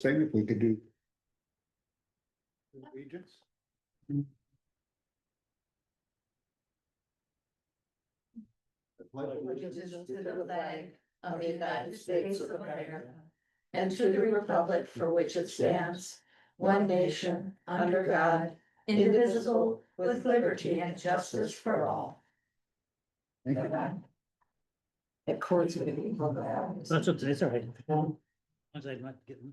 thing, if we could do. Allegiance. Allegiance to the flag of the United States of America and to the republic for which it stands, one nation, under God, indivisible, with liberty and justice for all. Thank you. Of course, we That's okay, it's all right. As I'm not getting.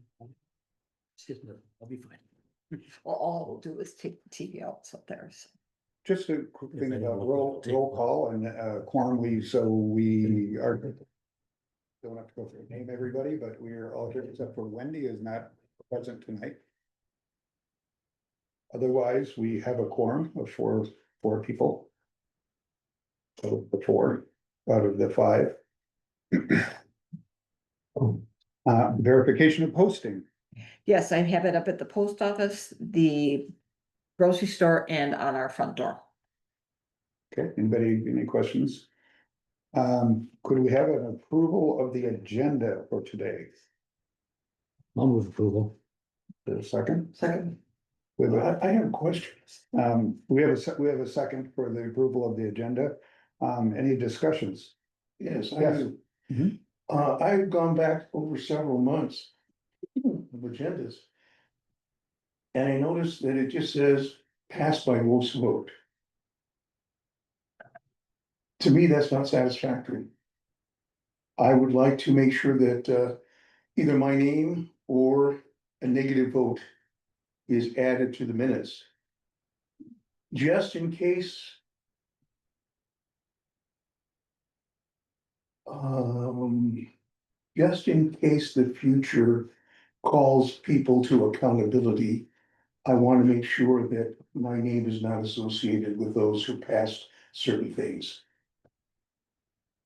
Excuse me, I'll be fine. Well, all we'll do is take the TV out up there. So. Just a quick thing about roll call and quorum, so we are. Don't have to go through and name everybody, but we are all here except for Wendy is not present tonight. Otherwise, we have a quorum of four people. So the four out of the five. Verification of posting. Yes, I have it up at the post office, the grocery store, and on our front door. Okay, anybody, any questions? Could we have an approval of the agenda for today? I'll move approval. For a second? Second. I have questions. We have a second for the approval of the agenda. Any discussions? Yes, I Yes. do. Mhm. I've gone back over several months of agendas. And I noticed that it just says passed by voice vote. To me, that's not satisfactory. I would like to make sure that either my name or a negative vote is added to the minutes. Just in case. Just in case the future calls people to accountability, I want to make sure that my name is not associated with those who passed certain things.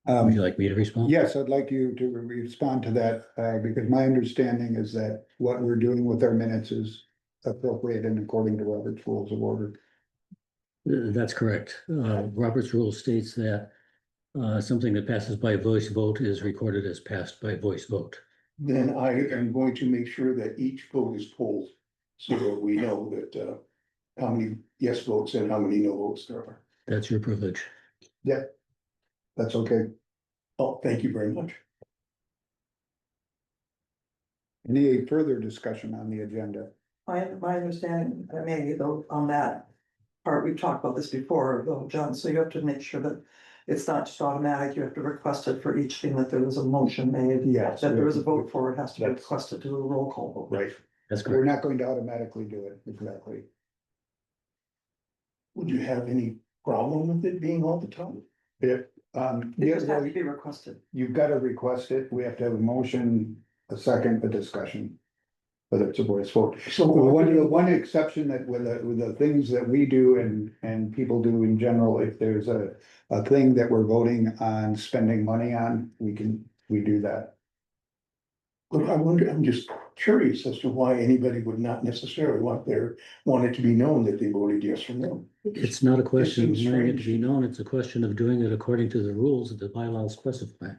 Would you like me to respond? Yes, I'd like you to respond to that, because my understanding is that what we're doing with our minutes is appropriate and according to Robert's Rules of Order. That's correct. Robert's rule states that something that passes by voice vote is recorded as passed by voice vote. Then I am going to make sure that each vote is polled so that we know that how many yes votes and how many no votes there are. That's your privilege. Yeah. That's okay. Oh, thank you very much. Any further discussion on the agenda? My understanding, maybe though, on that part, we've talked about this before, though, John, so you have to make sure that it's not just automatic, you have to request it for each thing that there was a motion made. Yes. That there was a vote for, it has to be That's- requested to do a roll call vote. Right. That's We're correct. not going to automatically do it, exactly. Would you have any problem with it being all the time? It Yeah, just well, has to be requested. you've got to request it. We have to have a motion, a second, a discussion. Whether it's a voice vote. So One exception that with the things that we do and people do in general, if there's a thing that we're voting on spending money on, we do that. But I wonder, I'm just curious as to why anybody would not necessarily want it to be known that they voted yes or no. It's not a question of seems wanting it to strange. be known. It's a question of doing it according to the rules that the bylaws specify.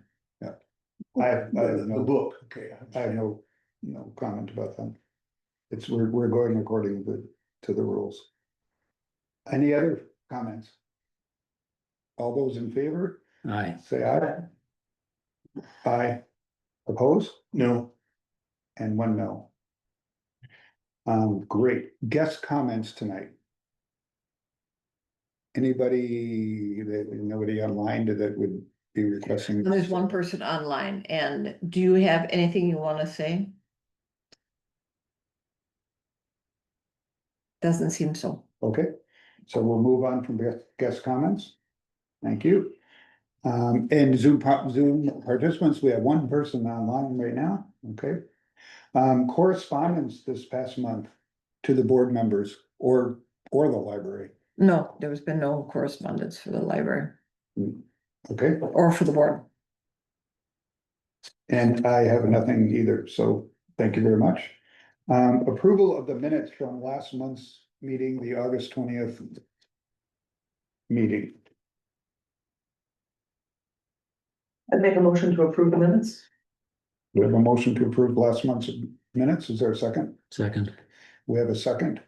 I have The no, book, okay. I have no comment about that. We're going according to the rules. Any other comments? All those in favor, Aye. say aye. Aye. Oppose? No, And one no. Great. Guest comments tonight. Nobody online that would be requesting? There's one person online, and do you have anything you want to say? Doesn't seem so. Okay, so we'll move on from guest comments. Thank you. And Zoom participants, we have one person online right now, okay? Correspondence this past month to the board members or the library, No, there's been no correspondence for the library okay? or for the board. And I have nothing either, so thank you very much. Approval of the minutes from last month's meeting, the August 20th meeting. I'd make a motion to approve the minutes. We have a motion to approve last month's minutes. Is there a second? Second. We have a second.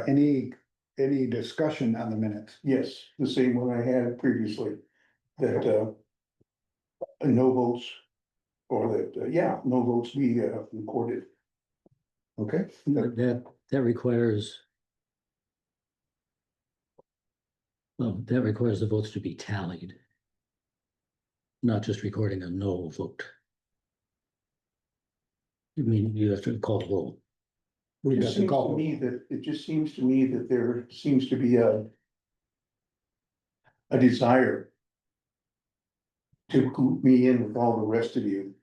Any discussion on the minutes? Yes, the same one I had previously, that, no votes. Or that, no votes be, recorded. Okay, That requires. Well, that requires the votes to be tallied. Not just recording a no vote. I mean, you have to call the roll. we It got just the seems to call. me that, it just seems to me that there seems to be a desire to group me in with all the rest of you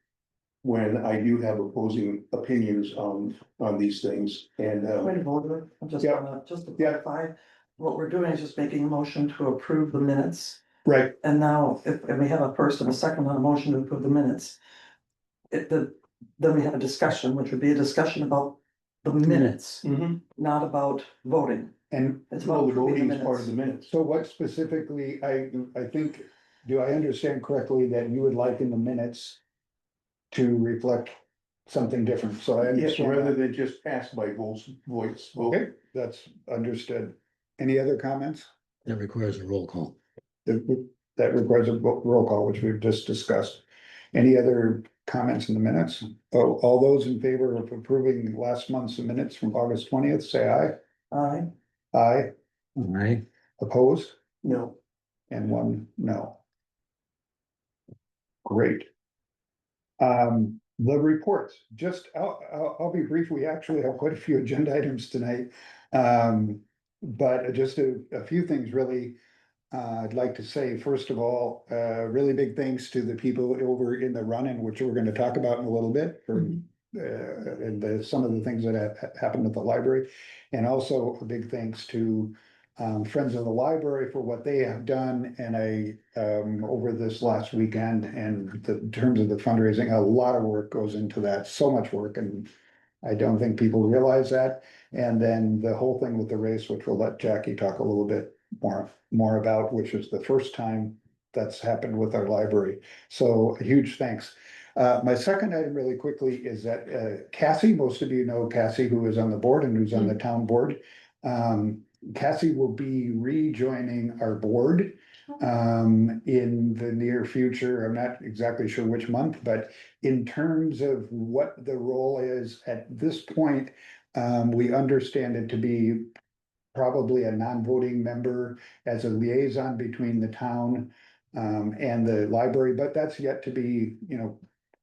when I do have opposing opinions on these things, and, Point of order, I just Yeah. wanna, just to Yeah. clarify, what we're doing is just making a motion to approve the minutes. Right, And now, if we have a first and a second on a motion to approve the minutes. Then we have a discussion, which would be a discussion about the minutes, mhm, not about voting. and It's well, about the approving voting the is part of the minutes. minutes. so what specifically, I think, do I understand correctly that you would like in the minutes to reflect something different? So I Yes, understand. rather that. than just pass by voice vote. Okay, that's understood. Any other comments? That requires a roll call. That requires a roll call, which we've just discussed. Any other comments in the minutes? Oh, all those in favor of approving last month's minutes from August 20th, say aye. Aye. Aye, Aye. opposed, No, and one no. Great. The reports, just, I'll be brief. We actually have quite a few agenda items tonight. But just a few things really. I'd like to say, first of all, really big thanks to the people over in the run-in, which we're gonna talk about in a little bit. For and some of the things that have happened at the library. And also a big thanks to Friends of the Library for what they have done. And over this last weekend, and in terms of the fundraising, a lot of work goes into that, so much work, and I don't think people realize that. And then the whole thing with the race, which we'll let Jackie talk a little bit more about, which is the first time that's happened with our library. So a huge thanks. My second item really quickly is that Cassie, most of you know Cassie, who is on the board and who's on the town board. Cassie will be rejoining our board in the near future. I'm not exactly sure which month, but in terms of what the role is at this point, we understand it to be probably a non-voting member as a liaison between the town and the library, but that's yet to be,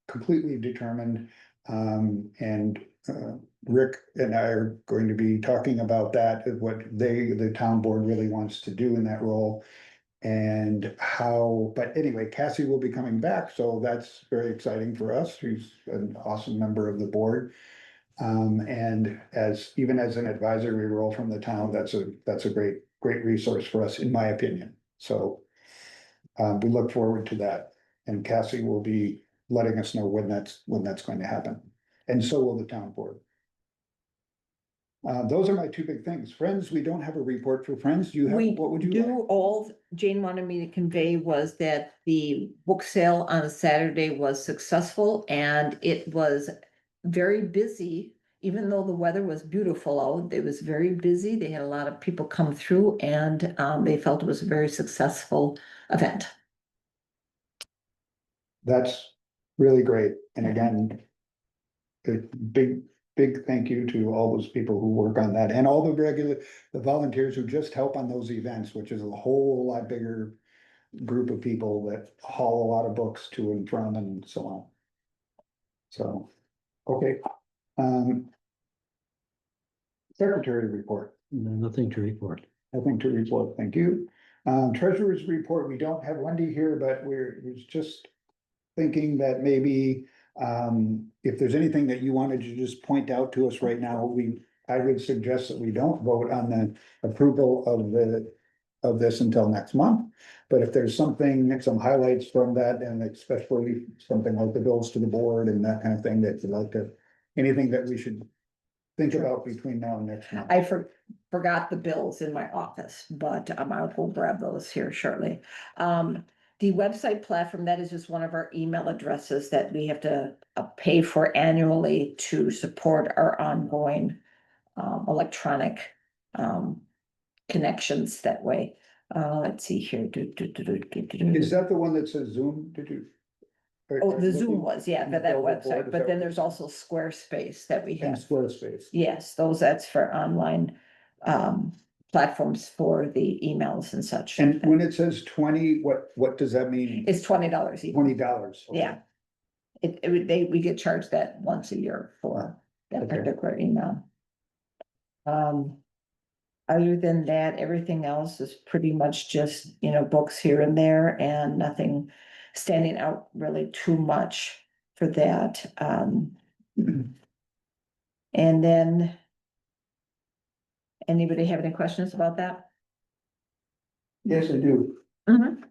completely determined. And Rick and I are going to be talking about that, what the town board really wants to do in that role. And how, but anyway, Cassie will be coming back, so that's very exciting for us. She's an awesome member of the board. And even as an advisory role from the town, that's a great resource for us, in my opinion. So we look forward to that, and Cassie will be letting us know when that's going to happen, and so will the town board. Those are my two big things. Friends, we don't have a report for Friends. Do you have, We what would you like? do, all Jane wanted me to convey was that the book sale on Saturday was successful and it was very busy. Even though the weather was beautiful out, it was very busy. They had a lot of people come through and they felt it was a very successful event. That's really great, and again, a big thank you to all those people who work on that, and all the volunteers who just help on those events, which is a whole lot bigger group of people that haul a lot of books to and from and so on. So, okay. Secretary report. Nothing to report. Nothing to report, thank you. Treasurer's report, we don't have Wendy here, but we're just thinking that maybe if there's anything that you wanted to just point out to us right now, I would suggest that we don't vote on the approval of this until next month. But if there's some highlights from that, and especially something like the bills to the board and that kind of thing that you'd like to, anything that we should think about between now and next month. I forgot the bills in my office, but I'll go grab those here shortly. The website platform, that is just one of our email addresses that we have to pay for annually to support our ongoing electronic connections that way. Let's see here. Is that the one that says Zoom? Did you? Oh, the Zoom was, yeah, for that Build a board, website, is but that then what- there's also Squarespace that we And have. Squarespace. Yes, that's for online platforms for the emails and such. And when it says 20, what does that mean? It's $20 each. $20. Okay. Yeah. We get charged that once a year for that Okay. particular email. Other than that, everything else is pretty much just, books here and there and nothing standing out really too much for that. And then anybody have any questions about that? Yes, I do. Mhm.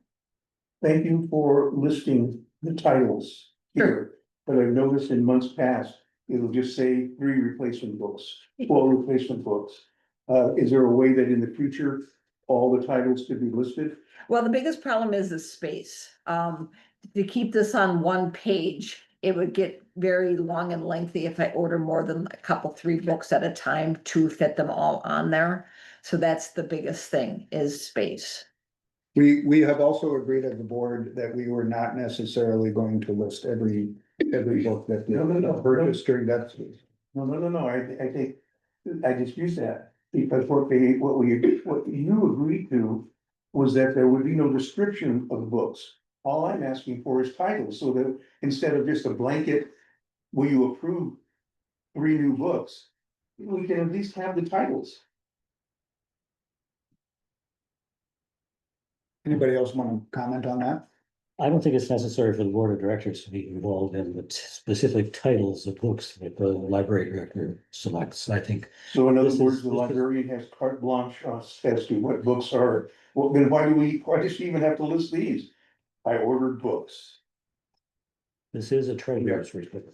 Thank you for listing the titles here. But I've noticed in months past, it'll just say 3 replacement books, 4 replacement books. Is there a way that in the future, all the titles could be listed? Well, the biggest problem is the space. To keep this on one page, it would get very long and lengthy if I order more than a couple, 3 books at a time to fit them all on there. So that's the biggest thing is space. We have also agreed as a board that we were not necessarily going to list every book that. No. Purchased during that. No, I think, I dispute that, because what you agreed to was that there would be no description of the books. All I'm asking for is titles, so that instead of just a blanket, will you approve 3 new books? We can at least have the titles. Anybody else want to comment on that? I don't think it's necessary for the board of directors to be involved in the specific titles of books that the library director selects. I think So in other This words, is- the this is- librarian has carte blanche as to what books are, well, then why does she even have to list these? I ordered books. this is a treasurer's report.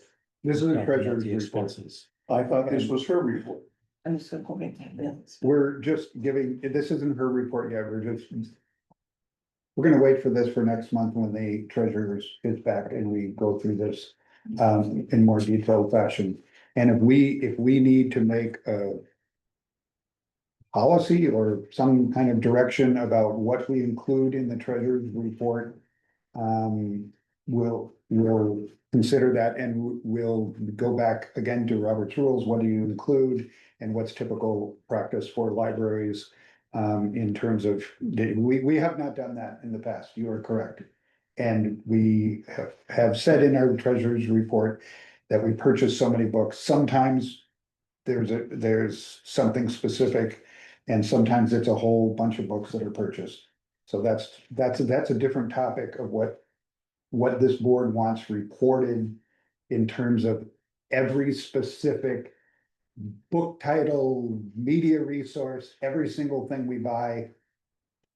This is a Talking about treasurer's the report. expenses. I thought this was her report. I'm just gonna go make that. We're just giving, this isn't her report yet, we're gonna wait for this for next month when the treasurer is back and we go through this in more detailed fashion. And if we need to make a policy or some kind of direction about what we include in the treasurer's report, we'll consider that and we'll go back again to Robert's rules. What do you include and what's typical practice for libraries? In terms of, we have not done that in the past, you are correct. And we have said in our treasurer's report that we purchase so many books. Sometimes there's something specific, and sometimes it's a whole bunch of books that are purchased. So that's a different topic of what this board wants reported in terms of every specific book title, media resource, every single thing we buy.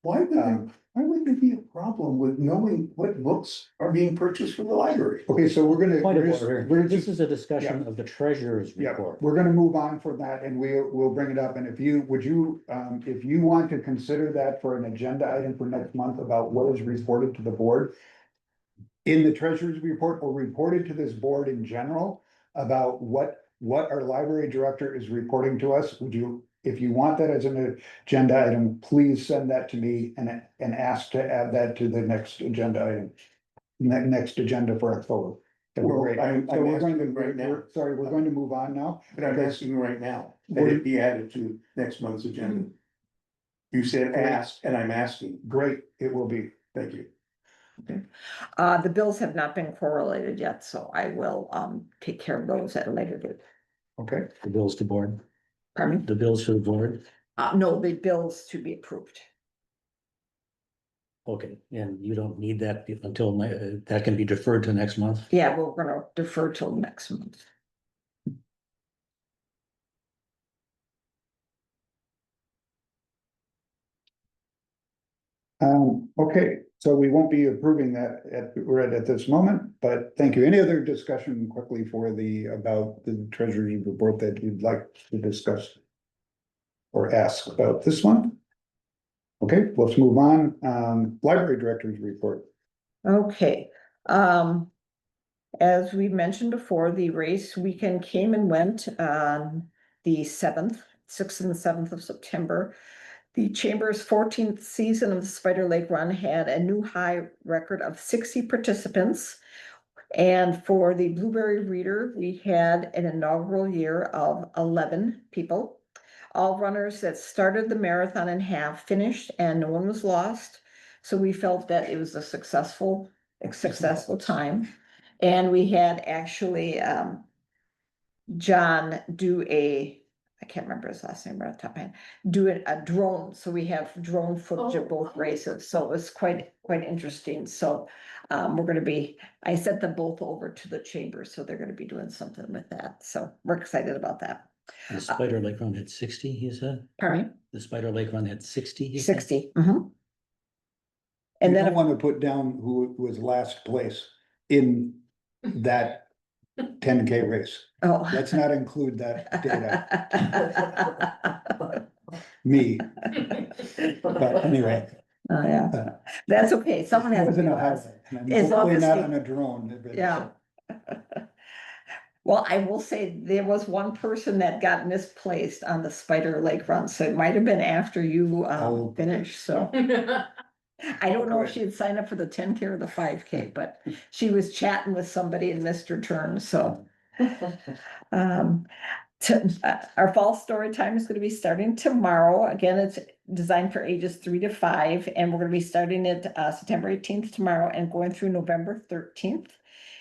Why would there be a problem with knowing what books are being purchased from the library? Okay, so we're Point of gonna, order, we're this just, is a discussion of the treasurer's yeah, report. we're gonna move on from that and we'll bring it up. And if you want to consider that for an agenda item for next month about what is reported to the board in the treasurer's report or reported to this board in general about what our library director is reporting to us, if you want that as an agenda item, please send that to me and ask to add that to the next agenda item. Next agenda for October. That'd be Well, great. I'm So we're asking going to, right now. sorry, we're going to move on now. But I'm asking right now, that it be added to next month's agenda. You said ask, and I'm asking. Great, it will be. Thank you. The bills have not been correlated yet, so I will take care of those at a later date. Okay, The bills to board, Pardon me? the bills for the board. No, the bills to be approved. Okay, and you don't need that until, that can be deferred to next month? Yeah, we're gonna defer till next month. okay, so we won't be approving that at this moment, but thank you. Any other discussion quickly about the treasurer's report that you'd like to discuss? Or ask about this one? Okay, let's move on. Library director's report. Okay, as we mentioned before, the race weekend came and went on the 7th, 6th and 7th of September. The Chamber's 14th season of the Spider Lake Run had a new high record of 60 participants. And for the Blueberry Reader, we had an inaugural year of 11 people. All runners that started the marathon and half finished, and no one was lost. So we felt that it was a successful time. And we had actually John do I can't remember his last name right off the top of my head, do a drone. So we have drone footage of both races. So it was quite interesting. So we're gonna be, I sent them both over to the chamber, so they're gonna be doing something with that. So we're excited about that. The Spider Lake Run had 60, you said? Pardon me? The Spider Lake Run had 60? you said? 60. You And don't then, want to put down who was last place in that 10K race. oh. Let's not include that data, me, but anyway. Oh, yeah, uh, that's okay. Someone It has to wasn't be a last. highlight, and As long hopefully as not they- on a drone. but- Yeah. Well, I will say there was one person that got misplaced on the Spider Lake Run, so it might have been after you Oh. finished, so. I don't know if she had signed up for the 10K or the 5K, but she was chatting with somebody and missed her turn, so. Our fall story time is gonna be starting tomorrow. Again, it's designed for ages 3 to 5, and we're gonna be starting it September 18th tomorrow and going through November 13th.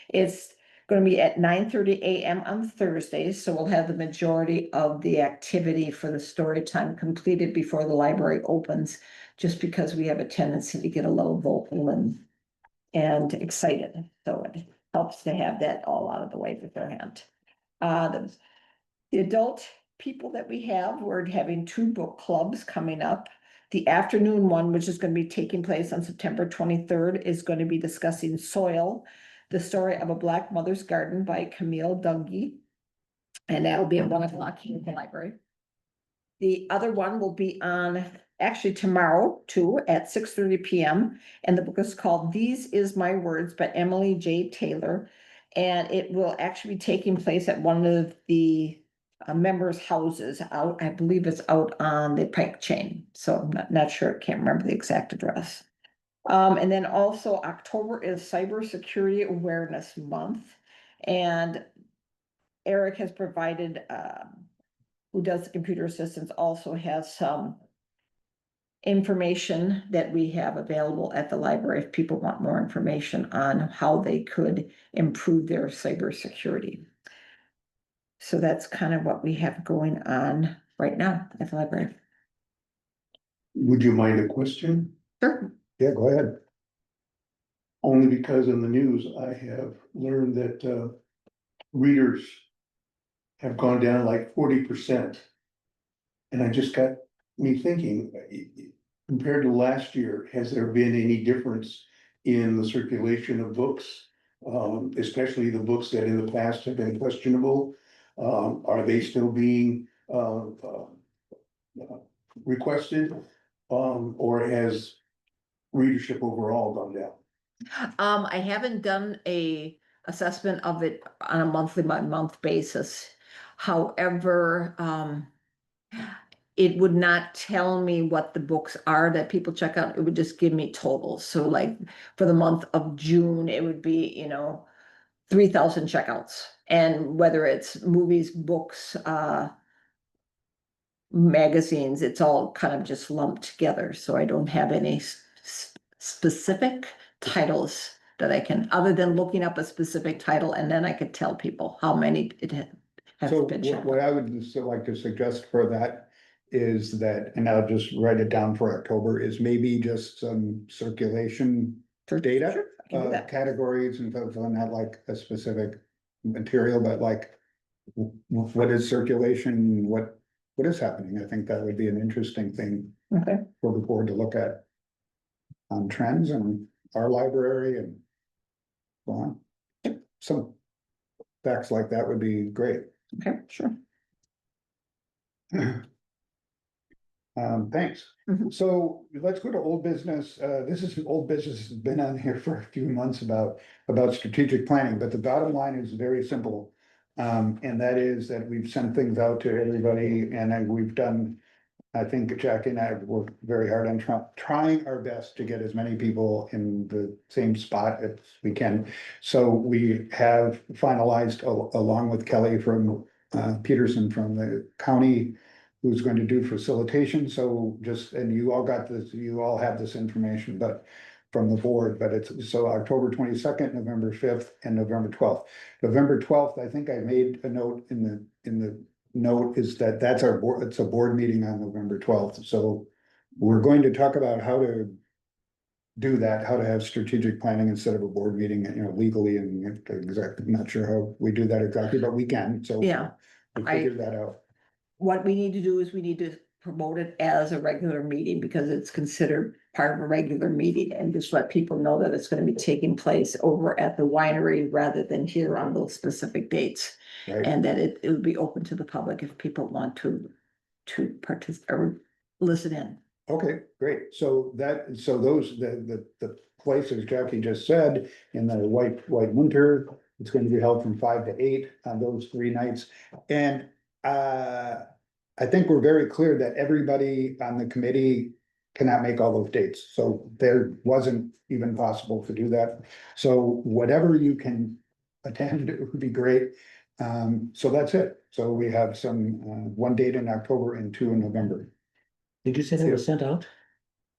It's gonna be at 9:30 a.m. on Thursdays, so we'll have the majority of the activity for the story time completed before the library opens, just because we have a tendency to get a little vocal and excited, so it helps to have that all out of the way beforehand. The adult people that we have, we're having 2 book clubs coming up. The afternoon one, which is going to be taking place on September 23rd, is going to be discussing Soil, the story of a Black mother's garden by Camille Dungy. And that'll be at 1:00 here in the library. The other one will be on actually tomorrow too at 6:30 p.m. And the book is called These Is My Words by Emily J. Taylor. And it will actually be taking place at one of the members' houses out, I believe it's out on the Pike chain. So I'm not sure, can't remember the exact address. And then also October is Cybersecurity Awareness Month. And Eric has provided, who does the computer assistance, also has some information that we have available at the library if people want more information on how they could improve their cybersecurity. So that's kind of what we have going on right now at the library. Would you mind a question? Sure. Yeah, go ahead. Only because in the news, I have learned that readers have gone down like 40%. And I just got me thinking, compared to last year, has there been any difference in the circulation of books? Especially the books that in the past have been questionable, are they still being requested? Or has readership overall gone down? I haven't done a assessment of it on a monthly by month basis. However, it would not tell me what the books are that people check out. It would just give me totals. So like for the month of June, it would be, 3,000 checkouts. And whether it's movies, books, magazines, it's all kind of just lumped together. So I don't have any specific titles that I can, other than looking up a specific title, and then I could tell people how many it has So been checked what out. I would still like to suggest for that is that, and I'll just write it down for October, is maybe just some circulation Sure, data, sure, I can do that. categories and stuff, so not like a specific material, but like what is circulation, what is happening? I think that would be an interesting thing Okay, for the board to look at on trends in our library and so on. Some facts like that would be great. okay, sure. Thanks. Mhm. So let's go to old business. This is old business has been on here for a few months about strategic planning, but the bottom line is very simple. And that is that we've sent things out to everybody we've done, I think Jackie and I have worked very hard on trying our best to get as many people in the same spot as we can. So we have finalized along with Kelly from Peterson from the county, who's going to do facilitation. So and you all got this, you all have this information, but from the board, but it's so October 22nd, November 5th, and November 12th. November 12th, I think I made a note in the note is that that's our board, it's a board meeting on November 12th. So we're going to talk about how to do that, how to have strategic planning instead of a board meeting, legally and exactly, I'm not sure how we do that exactly, but we can, so. Yeah, We I- figured that out. What we need to do is we need to promote it as a regular meeting because it's considered part of a regular meeting and just let people know that it's gonna be taking place over at the winery rather than here on those specific dates. Right, And that it will be open to the public if people want to participate or listen in. okay, great, so the places Jackie just said, in the White Winter, it's going to be held from 5 to 8 on those 3 nights. And I think we're very clear that everybody on the committee cannot make all those dates, so there wasn't even possible to do that. So whatever you can attend, it would be great. So that's it, so we have some, 1 date in October and 2 in November. Did you say that was sent out?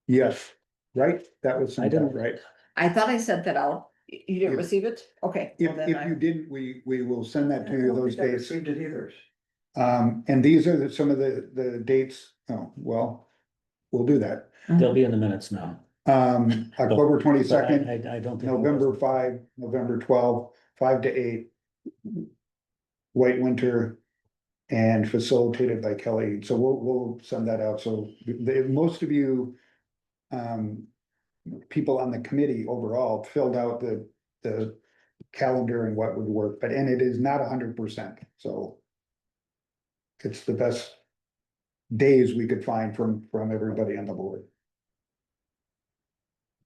Yes, right, that was I sent out, didn't- right? I thought I sent that out. You didn't If- receive it? Okay. well, If then you didn't, we will send that I to you don't those think I dates. received it either. And these are some of the dates, oh, well, we'll do that. They'll be in the minutes now. October But 22nd, I don't think. it November was. 5, November 12, 5 to 8. White Winter and facilitated by Kelly, so we'll send that out, so most of you. People on the committee overall filled out the calendar and what would work, and it is not 100%, so. It's the best days we could find from everybody on the board.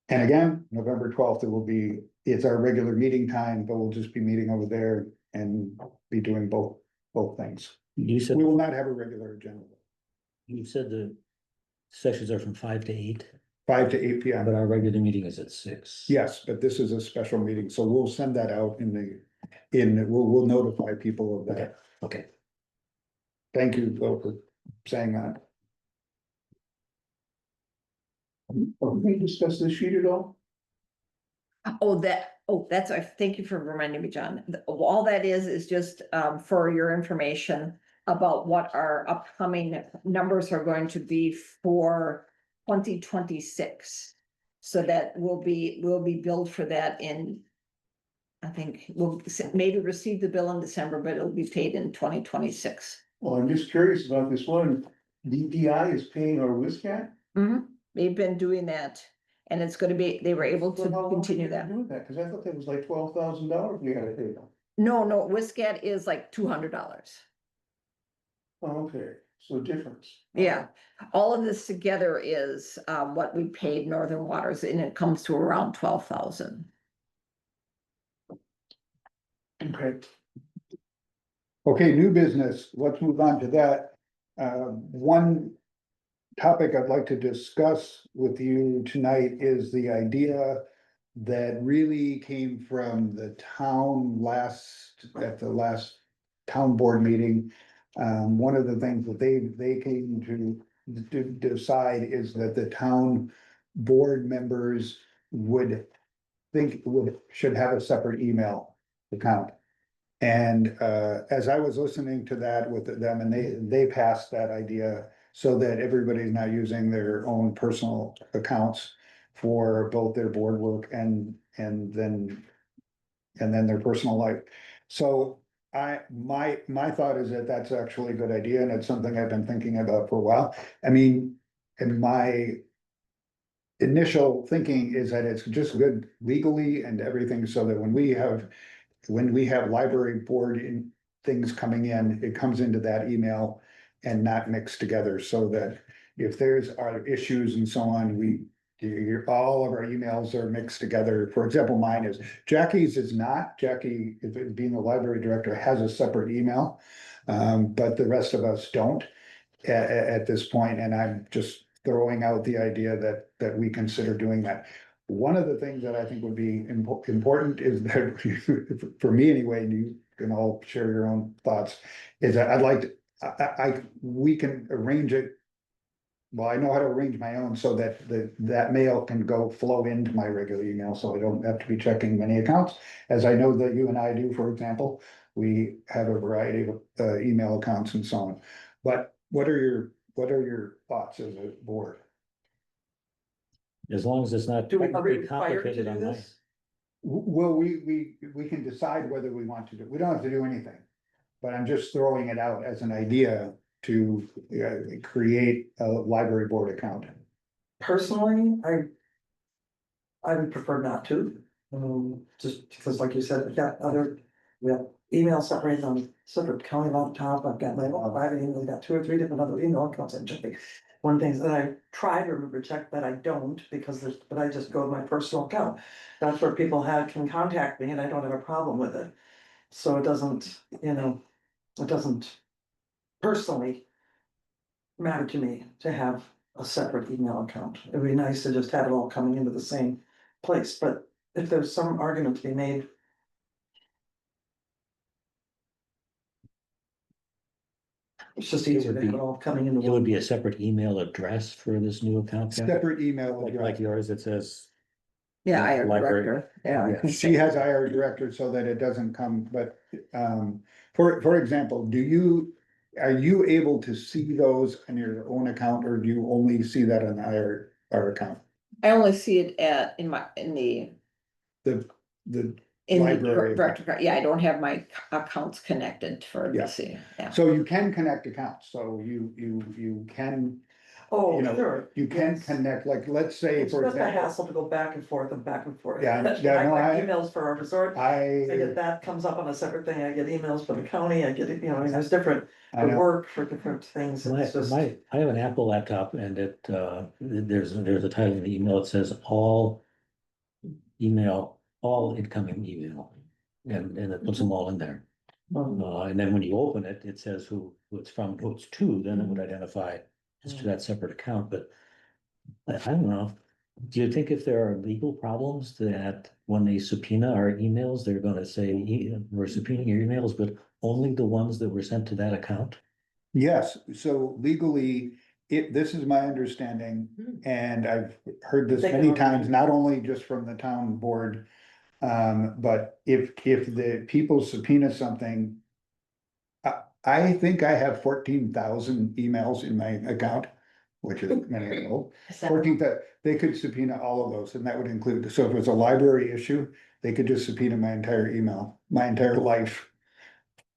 And again, November 12th, it's our regular meeting time, but we'll just be meeting over there and be doing both things. You said, We will not have a regular agenda, you said the sessions are from 5 to 8, 5 to 8 p.m. but our regular meeting is at 6. Yes, but this is a special meeting, so we'll send that out we'll notify people of Okay, that. okay. Thank you, Bill, for saying that. Are we gonna discuss this sheet at all? That's, thank you for reminding me, John. All that is just for your information about what our upcoming numbers are going to be for 2026. So that will be billed for that I think we'll maybe receive the bill in December, but it'll be paid in 2026. Well, I'm just curious about this one. DDI is paying our WISCAT? They've been doing that, and it's gonna be, they were able to So how long continue have they that. been doing that? Cause I thought that was like $12,000 we had to pay. No, WISCAT is like $200. Oh, okay, so difference. Yeah, all of this together is what we paid Northern Waters, and it comes to around 12,000. Okay. Okay, new business, let's move on to that. One topic I'd like to discuss with you tonight is the idea that really came from the town at the last town board meeting. One of the things that they came to decide is that the town board members should have a separate email account. And as I was listening to that with them, and they passed that idea so that everybody's not using their own personal accounts for both their board work and then their personal life. So my thought is that that's actually a good idea, and it's something I've been thinking about for a while. I mean, and my initial thinking is that it's just good legally and everything, so that when we have library board things coming in, it comes into that email and not mixed together, so that if there's are issues and so on, all of our emails are mixed together. For example, mine is, Jackie's is not, Jackie, being the library director, has a separate email. But the rest of us don't at this point, and I'm just throwing out the idea that we consider doing that. One of the things that I think would be important is that, for me anyway, and you can all share your own thoughts, is that I'd like to, we can arrange it. Well, I know how to arrange my own so that that mail can flow into my regular email, so I don't have to be checking many accounts. As I know that you and I do, for example, we have a variety of email accounts and so on. But what are your thoughts as a board? As long as it's not Are we technically required to complicated do on mine. this? Well, we can decide whether we want to do, we don't have to do anything. But I'm just throwing it out as an idea to create a library board account. Personally, I would prefer not to, just because like you said, we have email separated on separate county laptop, I've got my own private email, I've got 2 or 3 different other email accounts I'm checking. One thing that I try to remember to check, but I don't, but I just go to my personal account. That's where people can contact me and I don't have a problem with it. So it doesn't, it doesn't personally matter to me to have a separate email account. It'd be nice to just have it all coming into the same place, but if there's some argument to be made. It's just It easier would to have be- it all coming into It would one. be a separate email address for this new account. Jen? Separate email Like address. yours, it says, Yeah, Yeah, IR library. director, yeah. Yeah. She has IR director so that it doesn't come, but, for example, are you able to see those on your own account, or do you only see that on our account? I only see it in The the library. director, yeah, I don't have my accounts connected for Yeah. the city, yeah. So you can connect accounts, so you can, Oh, you know, sure. you can yes. connect, like, let's say, It's for just a example. hassle to go back and forth and back and forth. Yeah, When yeah, no, I I- get emails for our resort, I get I that comes up on a separate thing, I get emails from the county, I get, there's different, for know, work, for different things, it's just. I have an Apple laptop and there's a title in the email, it says all incoming email. And it puts them all in there. And then when you open it, it says who it's from, who it's to, then it would identify as to that separate account, but I don't know. Do you think if there are legal problems that when they subpoena our emails, they're gonna say, we're subpoenaing your emails, but only the ones that were sent to that account? yes, so legally, this is my understanding, and I've heard this They can many only times, do- not only just from the town board. But if the people subpoena something. I think I have 14,000 emails in my account, which is many of them. 14, that they could subpoena all of those, and that would include, so if it was a library issue, they could just subpoena my entire email, my entire life.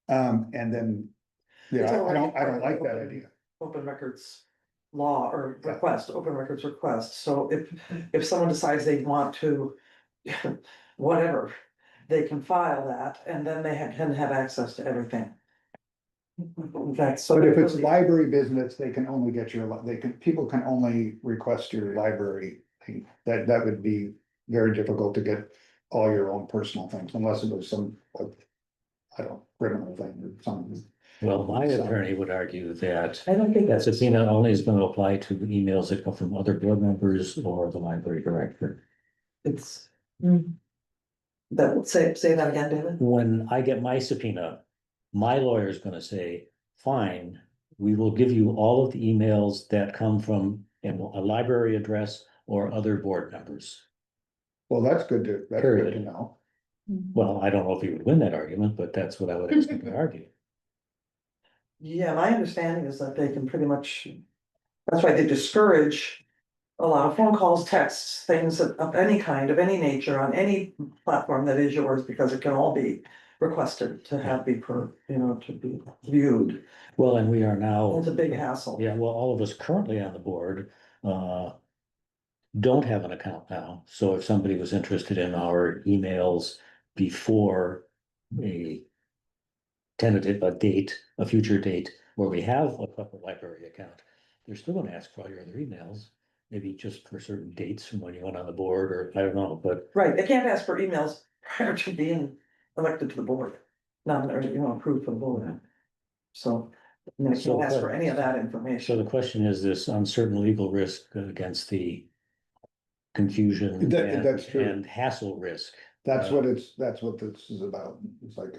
And then, It's I already don't part of the like that open- idea. Open records law or Yeah. open records request, so if someone decides they want to. Whatever, they can file that and then they can have access to everything. In fact, so. But if it's really- library business, they can only get people can only request your library thing. That would be very difficult to get all your own personal things, unless it was some, I don't know, criminal thing or something. Well, my So- attorney would argue that I don't think that that's. subpoena only is gonna apply to emails that come from other board members or the library director. It's. That, say that again, David. When I get my subpoena, my lawyer is gonna say, fine, we will give you all of the emails that come from a library address or other board members. Well, that's good to Period. know. Well, I don't know if he would win that argument, but that's what I would expect to argue. Yeah, my understanding is that they can pretty much, that's why they discourage. A lot of phone calls, texts, things of any kind, of any nature, on any platform that is yours, because it can all be requested to to be viewed. Well, and we are now. It's a big hassle. Yeah, well, all of us currently on the board, don't have an account now. So if somebody was interested in our emails before a tentative, a future date where we have a corporate library account, they're still gonna ask for all your other emails. Maybe just for certain dates from when you went on the board, or I don't know, but Right, they can't ask for emails prior to being elected to the board, not, or, approved for the board. So, I mean, they So, can't ask for but- any of that so information. the question is this uncertain legal risk against the confusion That's true. and hassle risk. That's what that's what this is about. It's like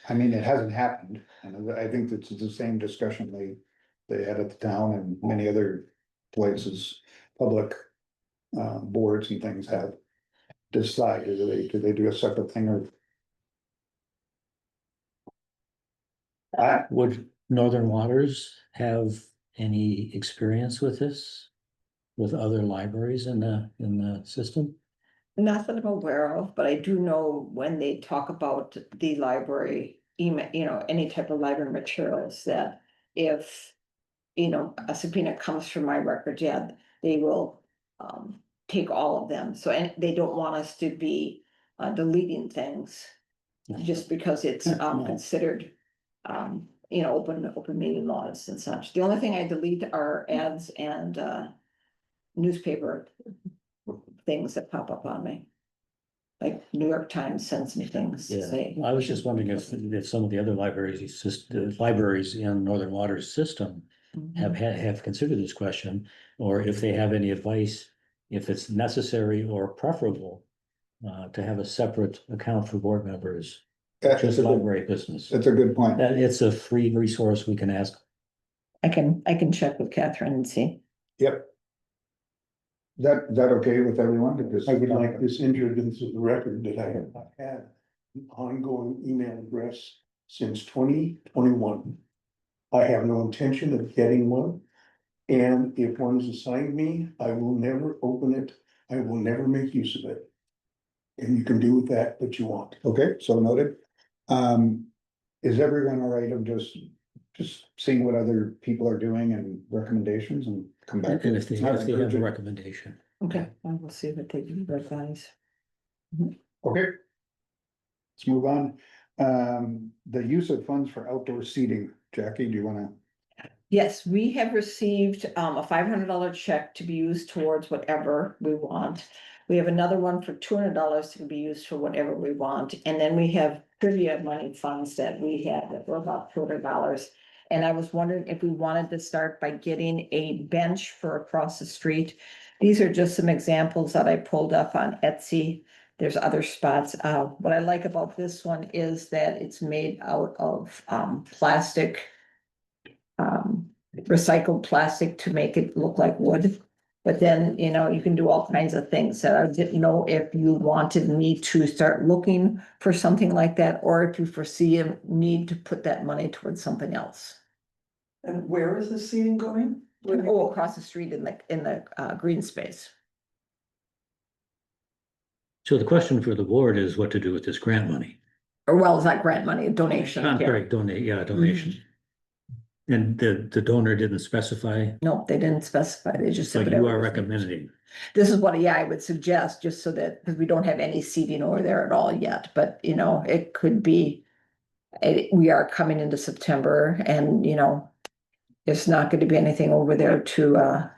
I mean, it hasn't happened, and I think it's the same discussion they had at the town and many other places, public boards and things have decided, do they do a separate thing or? Would Northern Waters have any experience with this? With other libraries in the system? Not that I'm aware of, but I do know when they talk about the library email, any type of library materials, that if. A subpoena comes from my records, yeah, they will take all of them, so, and they don't want us to be deleting things. Just because it's No. considered, open meeting laws and such. The only thing I delete are ads and newspaper things that pop up on me. Like New York Times sends me things to Yeah, say. I was just wondering if some of the other libraries in Northern Waters system Mhm. have considered this question, or if they have any advice, if it's necessary or preferable to have a separate account for board members, That's just a good, library business. that's a good point. That it's a free resource we can ask. I can check with Catherine and see. Yep. That okay with everyone? Because I would like this entered into the record that I have not had an ongoing email address since 2021. I have no intention of getting one. And if one is assigned me, I will never open it. I will never make use of it. And you can do with that what you want. Okay, so noted. Is everyone all right of just seeing what other people are doing and recommendations and come back? And if they Not have a urgent. recommendation. Okay, I will see what they do, advise. Okay. Let's move on. The use of funds for outdoor seating. Jackie, do you wanna? Yes, we have received a $500 check to be used towards whatever we want. We have another one for $200 to be used for whatever we want, and then we have trivia money funds that we had that were about $200. And I was wondering if we wanted to start by getting a bench for across the street. These are just some examples that I pulled up on Etsy. There's other spots. What I like about this one is that it's made out of plastic. Recycled plastic to make it look like wood. But then, you can do all kinds of things that I didn't know if you wanted me to start looking for something like that, or if you foresee a need to put that money towards something else. And where is the seating going? Oh, across the street in the green space. So the question for the board is what to do with this grant money. Or well, it's not grant money, a donation. I'm Yeah. sorry, donation. And the donor didn't specify, No, they didn't specify. They just so said. you whatever are was recommending. This is what, I would suggest, just so that, because we don't have any seating over there at all yet, but it could be. We are coming into September and, there's not going to be anything over there to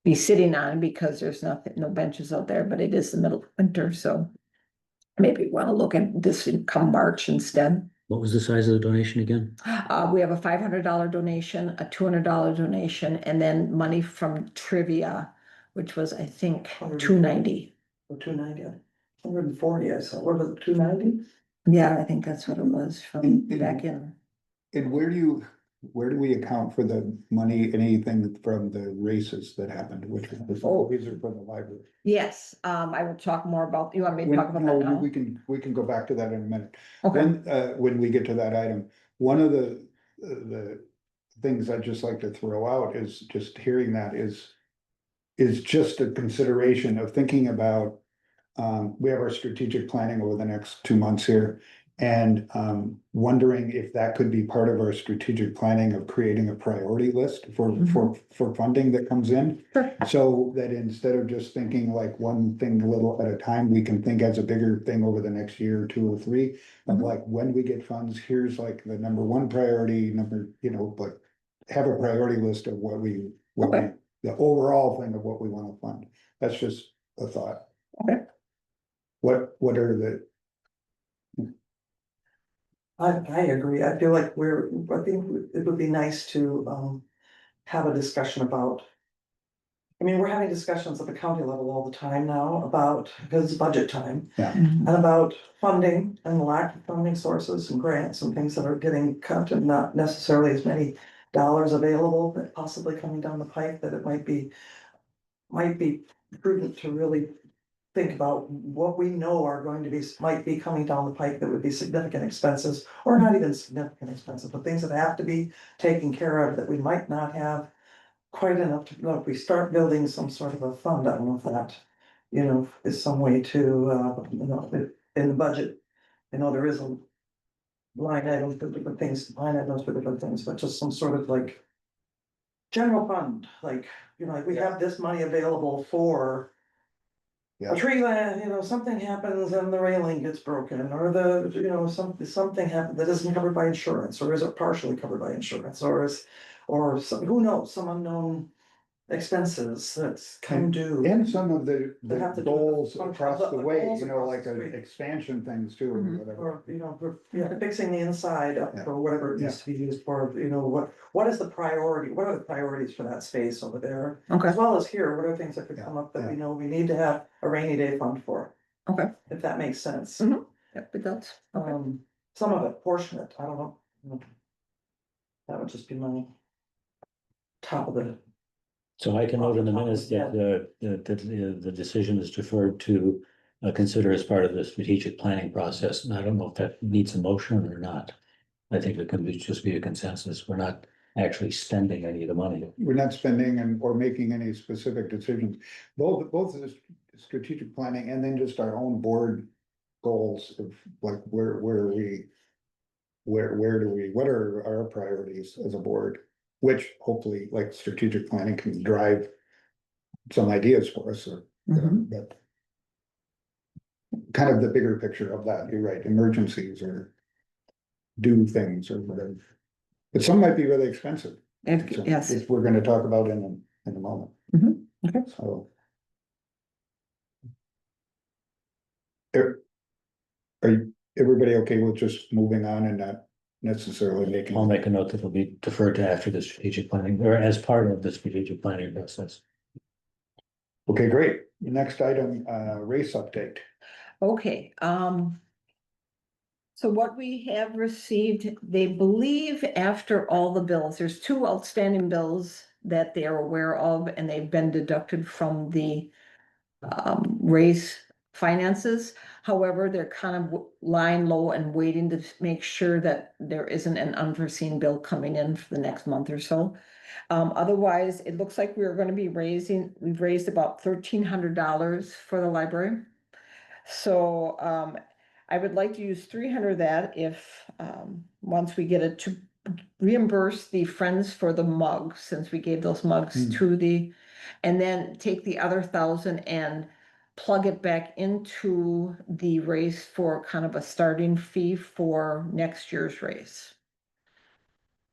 be sitting on, because there's no benches out there, but it is the middle of winter, so. Maybe we want to look at this come March instead. What was the size of the donation again? We have a $500 donation, a $200 donation, and then money from trivia, which was, I think, $290. Or 290, 140, I saw, what was it, 290? Yeah, I think that's what it was from back in. And where do we account for the money, anything from the races that happened, which these are from the library? Yes, I will talk more about, you want me to talk about No, that now? we can go back to that in a minute. Okay, When we get to that item, one of the things I'd just like to throw out is just hearing that is just a consideration of thinking about, we have our strategic planning over the next 2 months here. And wondering if that could be part of our strategic planning of creating a priority list for funding that comes in. Sure. So that instead of just thinking like one thing a little at a time, we can think as a bigger thing over the next year, 2 or 3. Of like, when we get funds, here's like the number 1 priority, but have a priority list of what we, the overall thing of what we wanna fund. That's just a thought. Okay. What are the, I agree. I feel like I think it would be nice to, have a discussion about. I mean, we're having discussions at the county level all the time now about, because it's budget time. Mhm. And about funding and the lack of funding sources and grants and things that are getting cut and not necessarily as many dollars available, but possibly coming down the pipe, that it might be. Might be prudent to really think about what we know are going to be, might be coming down the pike that would be significant expenses. Or not even significant expenses, but things that have to be taken care of that we might not have quite enough to, if we start building some sort of a fund, I don't know if that. Is some way to, in the budget, there is a. Line items for different things, line items for different things, but just some sort of like. General fund, like, like we have this money available for. Yeah. A tree land, something happens and the railing gets broken, or something happens that isn't covered by insurance, or is it partially covered by insurance, or who knows, some unknown. Expenses that's come due. and some of the They have to do goals the- across the the way, goals across like the street. expansion things too, or Mhm. whatever. Or, fixing the inside up Yeah. for whatever it needs to be used for, what is the priority, what are the priorities for that space over there? Okay, As well as here, what are things that could come up that Yeah. we know we need to have a rainy day fund for? okay, If that makes sense. Mhm. yep, it does, okay. Some of it, portion it, I don't know. That would just be my. Top of the, So I can note in the minutes that the decision is deferred to consider as part of the strategic planning process, and I don't know if that needs a motion or not. I think it can just be a consensus. We're not actually spending any of the money. We're not spending or making any specific decisions, both the strategic planning and then just our own board goals of like, where are we? Where do we, what are our priorities as a board? Which hopefully, like strategic planning can drive some ideas for us, or, Mhm. but kind of the bigger picture of that, you're right, emergencies or do things or whatever. But some might be really expensive. So, Yes, which we're gonna talk about in a moment. Mhm. Okay. So. Are you, everybody okay with just moving on and not necessarily making? I'll make a note that it'll be deferred to after the strategic planning, or as part of the strategic planning process. Okay, great. Next item, race update. okay, so what we have received, they believe after all the bills, there's 2 outstanding bills that they are aware of, and they've been deducted from the race finances. However, they're kind of lying low and waiting to make sure that there isn't an unforeseen bill coming in for the next month or so. Otherwise, it looks like we've raised about $1,300 for the library. So, I would like to use 300 of that if, once we get it, to reimburse the Friends for the mugs, since we gave those mugs Hmm. to the, and then take the other 1,000 and plug it back into the race for kind of a starting fee for next year's race.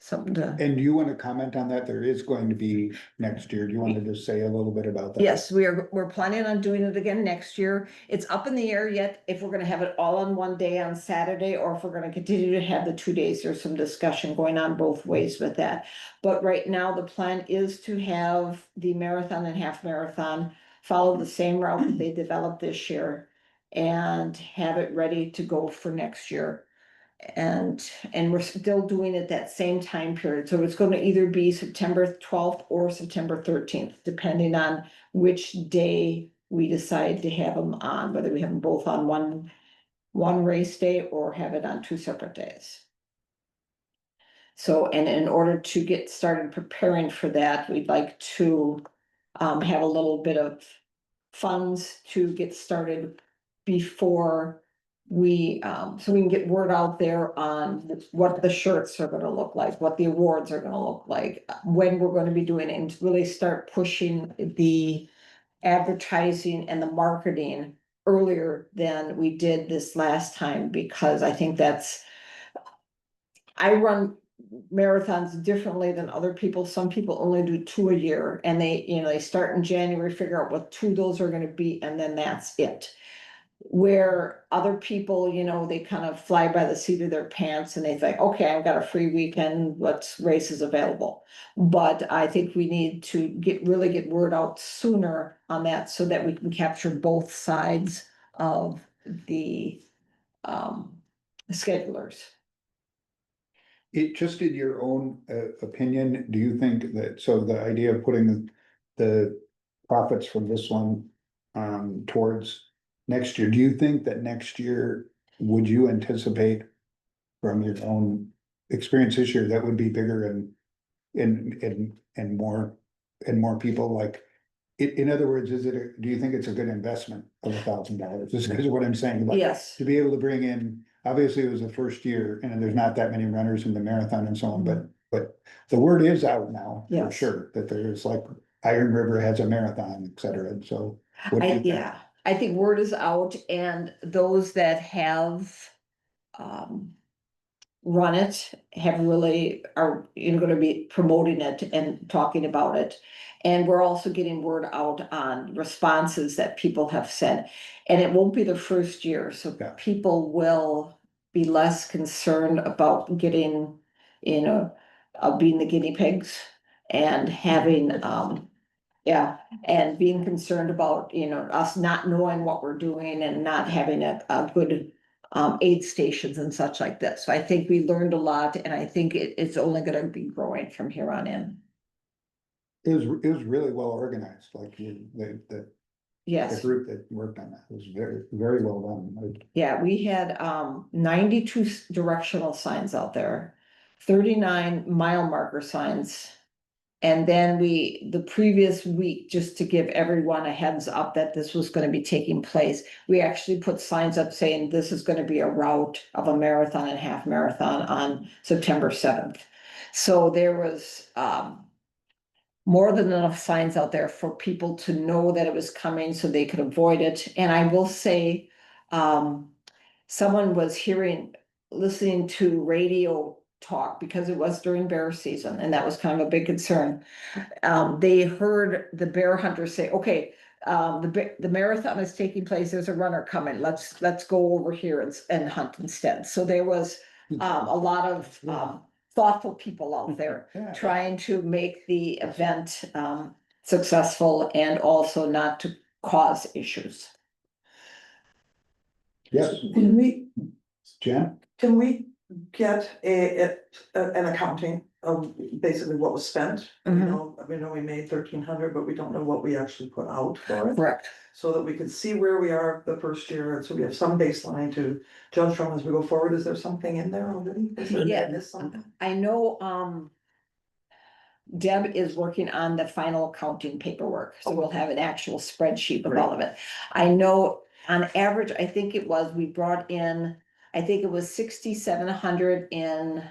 Something to, And do you want to comment on that? There is going to be next year. Do you want to just say a little bit about that? yes, we're planning on doing it again next year. It's up in the air yet if we're gonna have it all on one day on Saturday, or if we're gonna continue to have the 2 days. There's some discussion going on both ways with that. But right now, the plan is to have the marathon and half marathon follow the same route that they developed this year and have it ready to go for next year. And we're still doing it that same time period, so it's gonna either be September 12th or September 13th, depending on which day we decide to have them on, whether we have them both on one race day or have it on 2 separate days. So, and in order to get started preparing for that, we'd like to have a little bit of funds to get started before we, so we can get word out there on what the shirts are gonna look like, what the awards are gonna look like, when we're gonna be doing it, and to really start pushing the advertising and the marketing earlier than we did this last time, because I think I run marathons differently than other people. Some people only do 2 a year and they start in January, figure out what 2 those are gonna be, and then that's it. Where other people, they kind of fly by the seat of their pants and they think, okay, I've got a free weekend, what's races available? But I think we need to really get word out sooner on that so that we can capture both sides of the schedulers. It, just in your own opinion, do you think that, so the idea of putting the profits from this one towards next year, do you think that next year, would you anticipate from your own experience this year, that would be bigger and more people like, in other words, do you think it's a good investment of $1,000? This is what I'm saying, like, Yes, to be able to bring in, obviously it was the first year and there's not that many runners in the marathon and so on, but the word is out now for Yes. sure, that there's like Iron River has a marathon, et cetera, and so. what do you think? yeah, I think word is out and those that have run it have really are gonna be promoting it and talking about it. And we're also getting word out on responses that people have said. And it won't be the first year, so Yeah. people will be less concerned about getting, being the guinea pigs and having, yeah, and being concerned about, us not knowing what we're doing and not having a good aid stations and such like this. So I think we learned a lot and I think it's only gonna be growing from here on in. It was really well organized, like the Yes, group that worked on that was very, very well done. yeah, we had 92 directional signs out there, 39 mile marker signs. And then the previous week, just to give everyone a heads up that this was gonna be taking place, we actually put signs up saying this is gonna be a route of a marathon and half marathon on September 7th. So there was more than enough signs out there for people to know that it was coming so they could avoid it. And I will say, someone was listening to radio talk because it was during bear season and that was kind of a big concern. They heard the bear hunters say, okay, the marathon is taking place, there's a runner coming, let's go over here and hunt instead. So there was a lot of thoughtful people out there Yeah. trying to make the event successful and also not to cause issues. Yes, Can we, Jen? can we get an accounting of basically what was spent? We know we made 1,300, but we don't know what we actually put out for it. Correct. So that we can see where we are the first year, and so we have some baseline to judge from as we go forward. Is there something in there already? Yeah. Is something? I know Deb is working on the final accounting paperwork, so we'll have an actual spreadsheet of all of it. I know on average, I think we brought in, I think it was 6,700 in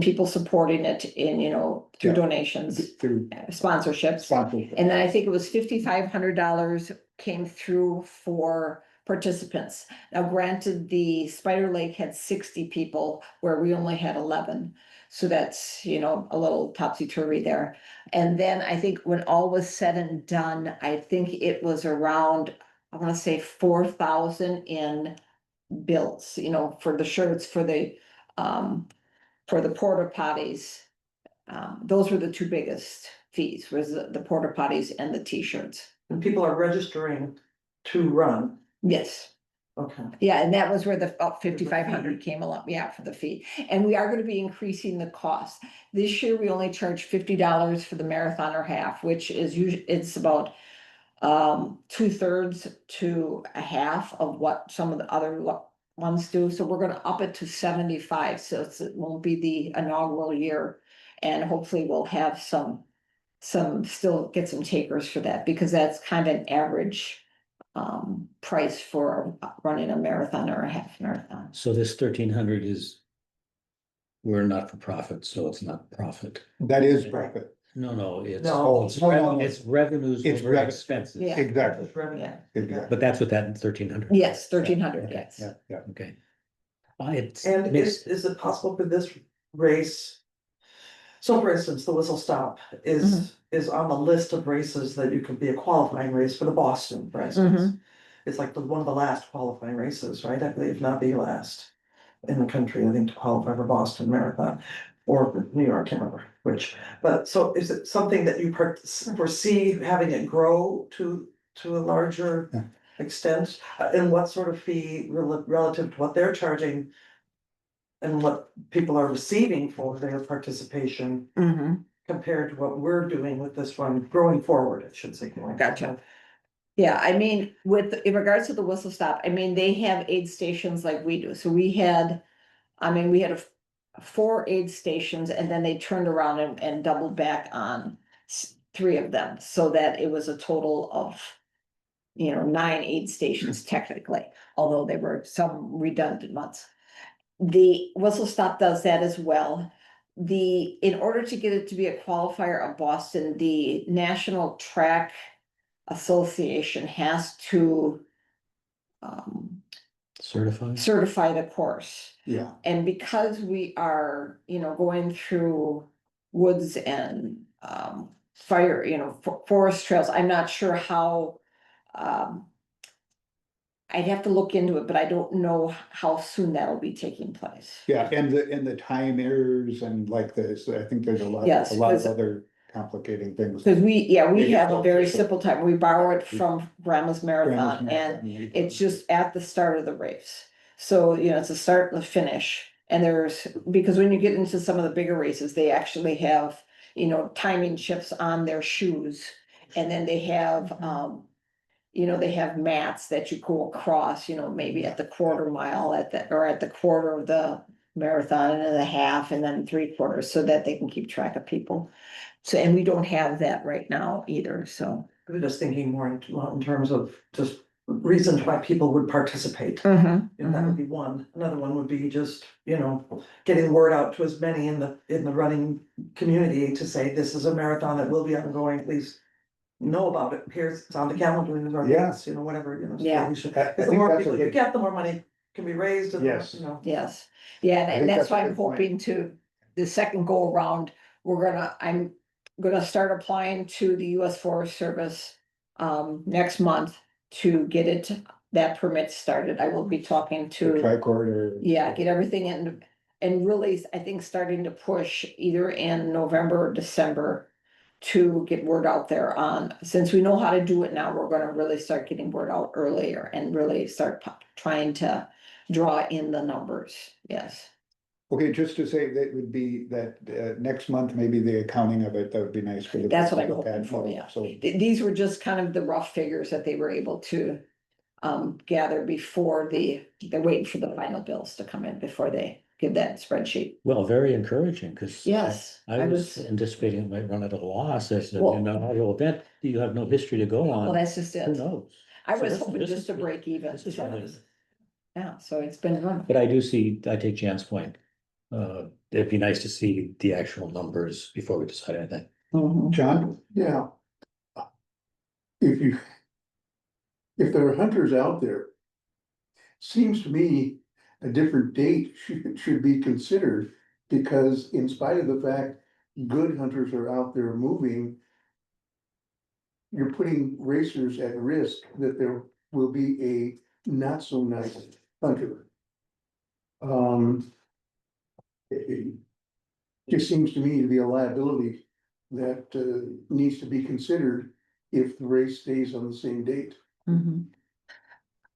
people supporting it in, through Yeah. donations, Through sponsorships. sponsorship. And then I think it was $5,500 came through for participants. Now granted, the Spider Lake had 60 people where we only had 11. So that's, a little topsy-turvy there. And then I think when all was said and done, I think it was around, I wanna say 4,000 in bills, for the shirts, for the porta potties. Those were the two biggest fees, was the porta potties and the t-shirts. And people are registering to run. Yes, Okay. yeah, and that was where the 5,500 came along, yeah, for the fee. And we are gonna be increasing the cost. This year, we only charge $50 for the marathon or half, which is usually, it's about 2/3 to a half of what some of the other ones do. So we're gonna up it to 75, so it won't be the inaugural year. And hopefully we'll have still get some takers for that, because that's kind of an average price for running a marathon or a half marathon. So this 1,300 is. We're not for profit, so it's not profit. That is profit. No, it's. No. It's revenues It's over revenue. expenses. Yeah. Exactly. Revenue. Yeah, Exactly. But that's what that 1,300. yes, 1,300, Okay. yes. Yeah, yeah. Okay, It's And mixed. is it possible for this race? So for instance, the whistle stop is on the list of races that you could be a qualifying race for the Boston, for instance. It's like one of the last qualifying races, right? I believe not the last in the country, I think, to qualify for Boston Marathon or New York, I can't remember which. But so is it something that you foresee having it grow to a larger Yeah. extent? And what sort of fee relative to what they're charging and what people are receiving for their participation compared to what we're doing with this one, growing forward, I should say. Gotcha. Yeah, I mean, in regards to the whistle stop, I mean, they have aid stations like we do, so we had. We had 4 aid stations and then they turned around and doubled back on 3 of them, so that it was a total of. 9 aid stations technically, although there were some redundant ones. The whistle stop does that as well. In order to get it to be a qualifier of Boston, the National Track Association has to. Certify the course. Yeah, And because we are, going through woods and fire, forest trails, I'm not sure how. I'd have to look into it, but I don't know how soon that'll be taking place. yeah, and the time errors and like this, I think there's Yes, a lot of 'cause- other complicating things. Because we Maybe have a very so. simple time. We borrow it from Grandma's Marathon, and Marathon, it's just at the start of the race. So, it's a start and a finish. And because when you get into some of the bigger races, they actually have, timing chips on their shoes. And then they have, they have mats that you go across, maybe at the quarter mile or at the quarter of the marathon and the half and then 3/4, so that they can keep track of people. So, and we don't have that right now either, so. I'm just thinking more in terms of just reasons why people would participate. Mhm, That would be one. Another one would be just, getting word out to as many in the running community to say this is a marathon that will be ongoing, at least know about it. Here's, it's on the calendar, or Yeah. dates, whatever, so Yeah. we should. I Because the think more that's a people you good- get, the more money can be raised and, Yes. Yes, yeah, I and think that's that's a why I'm good point. hoping the second go around, I'm gonna start applying to the US Forest Service. Next month to get that permit started. I will be talking The to, tricorder. yeah, get everything in. And really, I think starting to push either in November or December. To get word out there since we know how to do it now, we're gonna really start getting word out earlier and really start trying to draw in the numbers, yes. Okay, just to say that would be that next month, maybe the accounting of it, that would be nice for the. That's what I'm look hoping at. for, yeah. So, These were just kind of the rough figures that they were able to gather before they're waiting for the final bills to come in before they give that spreadsheet. Well, very encouraging, because. Yes, I was anticipating it might run at a loss, as an Well- inaugural event, you have no history to go well, on, that's just who it. knows? I So was this- hoping this just is- to break even. This is really. Yeah, so it's been run. But I take Jan's point. It'd be nice to see the actual numbers before we decide anything. Mhm. John, Yeah. If there are hunters out there, seems to me a different date should be considered. Because in spite of the fact good hunters are out there moving, you're putting racers at risk that there will be a not so nice hunter. It just seems to me to be a liability that needs to be considered if the race stays on the same date. Mhm.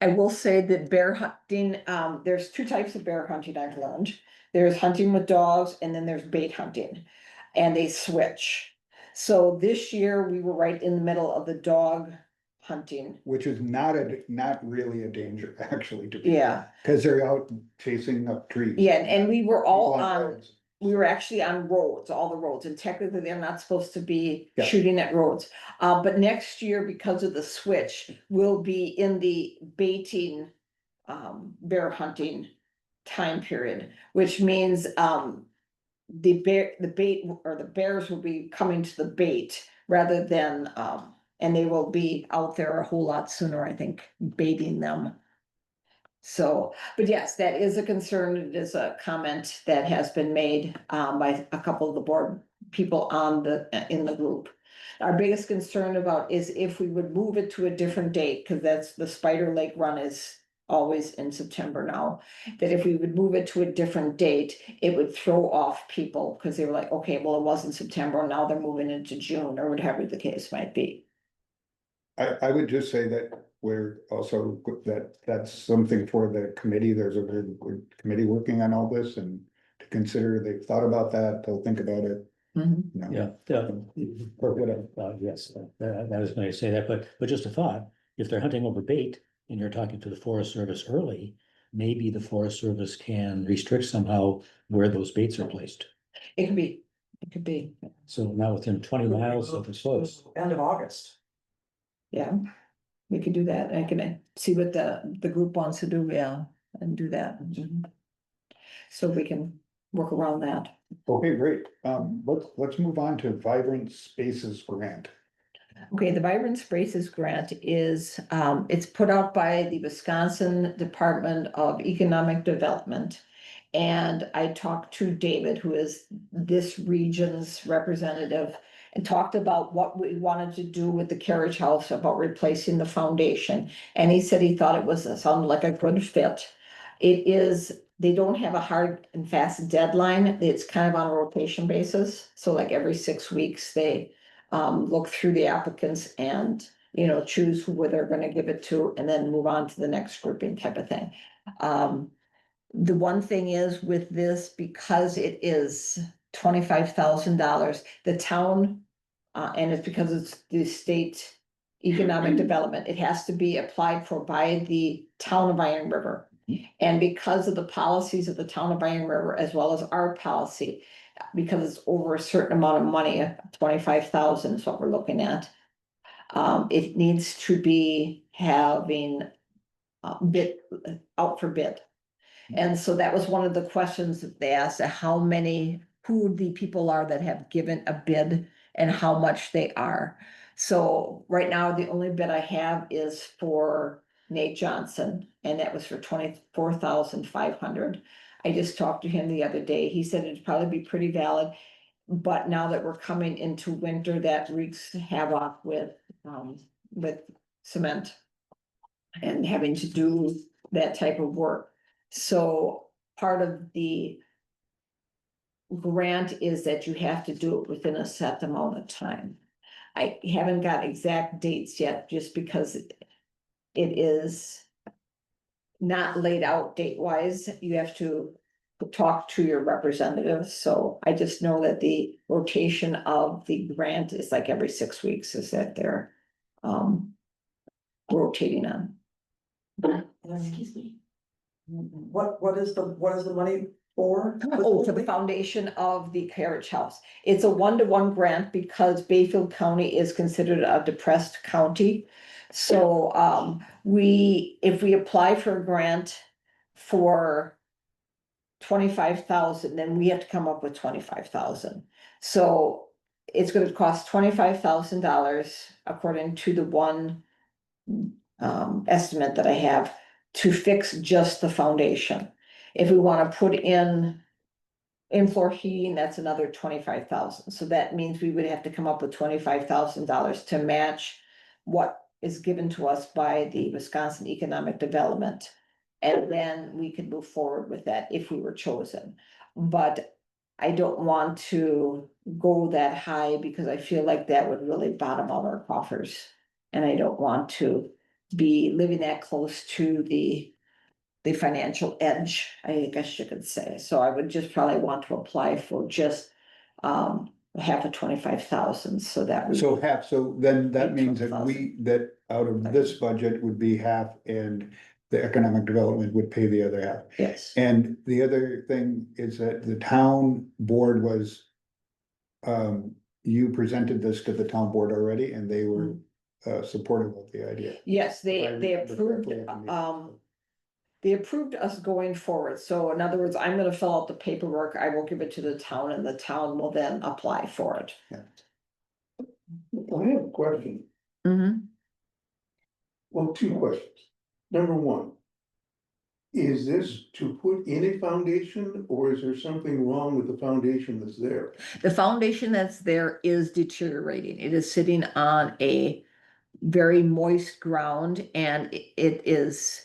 I will say that bear hunting, there's 2 types of bear hunting I've learned. There's hunting with dogs and then there's bait hunting. And they switch. So this year we were right in the middle of the dog hunting. which is not really a danger, actually, to be. Yeah, Cause they're out chasing up trees. yeah, and we were all People on, roads. we were actually on roads, all the roads, and technically they're not supposed to be Yeah. shooting at roads. But next year, because of the switch, we'll be in the baiting, bear hunting time period, which means, the bait or the bears will be coming to the bait rather than, and they will be out there a whole lot sooner, I think, baiting them. So, but yes, that is a concern. It is a comment that has been made by a couple of the board people in the group. Our biggest concern about is if we would move it to a different date, because that's the Spider Lake Run is always in September now. That if we would move it to a different date, it would throw off people, because they were like, okay, well, it was in September, now they're moving into June, or whatever the case might be. I would just say that we're also, that's something for the committee. There's a very good committee working on all this and to consider, they've thought about that, they'll think about it. Mhm. You know. Yeah, or whatever, yes, I was gonna say that, but just a thought, if they're hunting over bait and you're talking to the Forest Service early, maybe the Forest Service can restrict somehow where those baits are placed. It could be, So now within 20 miles of the source. End of August. yeah. We could do that. I can see what the group wants to do, yeah, and do that. Mhm. So we can work around that. Okay, great. Let's move on to Vibrant Spaces Grant. Okay, the Vibrant Spaces Grant is, it's put out by the Wisconsin Department of Economic Development. And I talked to David, who is this region's representative, and talked about what we wanted to do with the carriage house, about replacing the foundation. And he said he thought it sounded like a good fit. It is, they don't have a hard and fast deadline. It's kind of on a rotation basis. So like every 6 weeks, they look through the applicants and, choose who they're gonna give it to and then move on to the next grouping type of thing. The one thing is with this, because it is $25,000, the town, and it's because it's the state economic development, it has to be applied for by the town of Iron River. And because of the policies of the town of Iron River, as well as our policy, because it's over a certain amount of money, 25,000 is what we're looking at. It needs to be having bid out for bid. And so that was one of the questions that they asked, who the people are that have given a bid and how much they are. So right now, the only bid I have is for Nate Johnson, and that was for 24,500. I just talked to him the other day. He said it'd probably be pretty valid. But now that we're coming into winter, that wreaks havoc with cement and having to do that type of work. So part of the grant is that you have to do it within a set amount of time. I haven't got exact dates yet, just because it is not laid out date-wise. You have to talk to your representatives. So I just know that the rotation of the grant is like every 6 weeks is that they're rotating on. Excuse me. What is the money for? Oh, for the foundation of the carriage house. It's a 1-to-1 grant because Bayfield County is considered a depressed county. So if we apply for a grant for 25,000, then we have to come up with 25,000. So it's gonna cost $25,000 according to the one estimate that I have to fix just the foundation. If we wanna put in floor heating, that's another 25,000. So that means we would have to come up with $25,000 to match what is given to us by the Wisconsin Economic Development. And then we could move forward with that if we were chosen. But I don't want to go that high because I feel like that would really bottom out our coffers. And I don't want to be living that close to the financial edge, I guess you could say. So I would just probably want to apply for just half of 25,000, so that. So then that means that 12,000. that out of this budget would be half and the economic development would pay the other half. Yes, And the other thing is that the town board was, you presented this to the town board already and they were supportive of the idea. yes, they If I approved, remember they approved us going forward. So in other words, I'm gonna fill out the paperwork, I will give it to the town and the town will then apply for it. I have a question. Mhm. Well, two questions. Number one. Is this to put in a foundation, or is there something wrong with the foundation that's there? The foundation that's there is deteriorating. It is sitting on a very moist ground and it is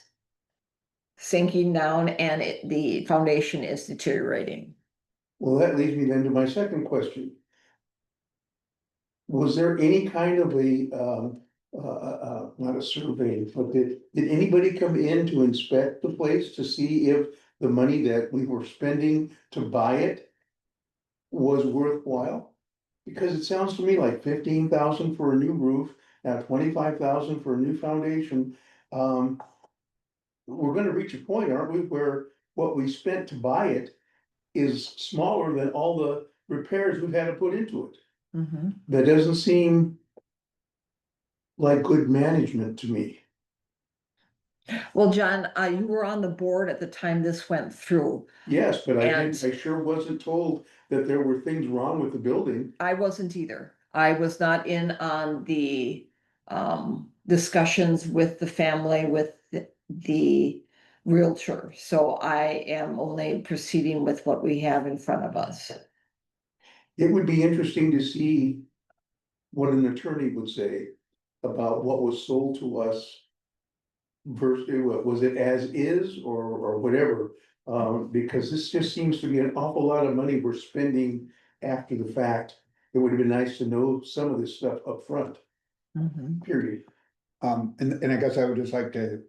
sinking down and the foundation is deteriorating. Well, that leads me then to my second question. Was there any kind of not a survey, but did anybody come in to inspect the place to see if the money that we were spending to buy it was worthwhile? Because it sounds to me like 15,000 for a new roof, now 25,000 for a new foundation. We're gonna reach a point, aren't we, where what we spent to buy it is smaller than all the repairs we've had to put into it? Mhm. That doesn't seem like good management to me. Well, John, you were on the board at the time this went through. Yes, but And- I sure wasn't told that there were things wrong with the building. I wasn't either. I was not in on the discussions with the family, with the realtor. So I am only proceeding with what we have in front of us. It would be interesting to see what an attorney would say about what was sold to us versus, was it as is or whatever? Because this just seems to be an awful lot of money we're spending after the fact. It would have been nice to know some of this stuff up front. Period. And I guess I would just like to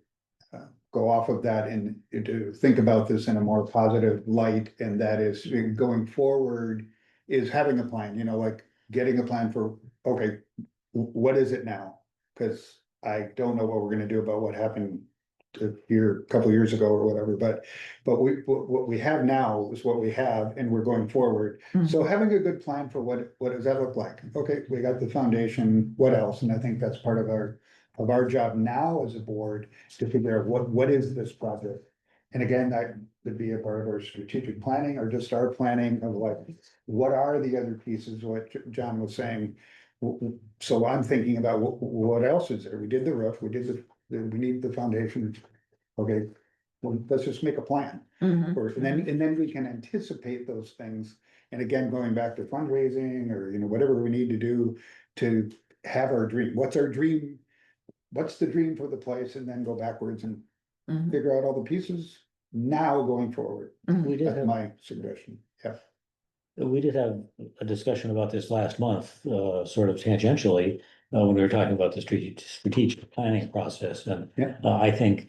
go off of that and to think about this in a more positive light, and that is going forward is having a plan, like getting a plan for, okay, what is it now? Cause I don't know what we're gonna do about what happened a couple years ago or whatever, but what we have now is what we have and we're going forward. So having a good plan for what does that look like? Okay, we got the foundation, what else? And I think that's part of our job now as a board to figure out what is this project? And again, that could be a part of our strategic planning or just our planning of like, what are the other pieces, what John was saying. So I'm thinking about what else is there? We did the roof, we need the foundation. Okay, well, let's just make a plan. Mhm. And then we can anticipate those things. And again, going back to fundraising or, whatever we need to do to have our dream. What's our dream? What's the dream for the place? And then go backwards and Mhm. figure out all the pieces now going forward. We did That's have, my suggestion. Yeah. we did have a discussion about this last month, sort of tangentially, when we were talking about the strategic planning process. And Yeah. I think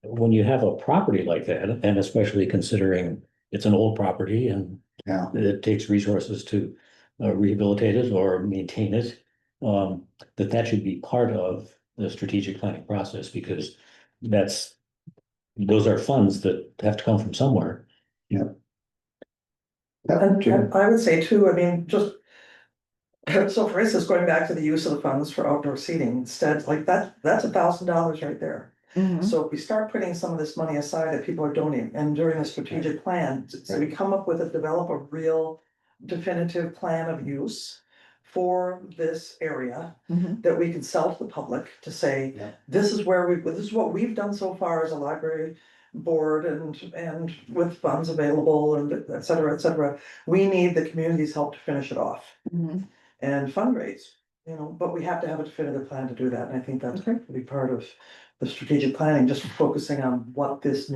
when you have a property like that, and especially considering it's an old property and Yeah. it takes resources to rehabilitate it or maintain it, that should be part of the strategic planning process, because those are funds that have to come from somewhere. And I would say too, I mean, just. So for instance, going back to the use of the funds for outdoor seating, instead, like that's $1,000 right there. Mhm. So if we start putting some of this money aside that people are donating, and during the strategic plan, so we come up with develop a real definitive plan of use for this area Mhm. that we can sell to the public to say, Yeah. this is what we've done so far as a library board and with funds available and et cetera, et cetera. We need the community's help to finish it off Mhm. and fundraise, but we have to have a definitive plan to do that, and I think that's Okay. going to be part of the strategic planning, just focusing on what this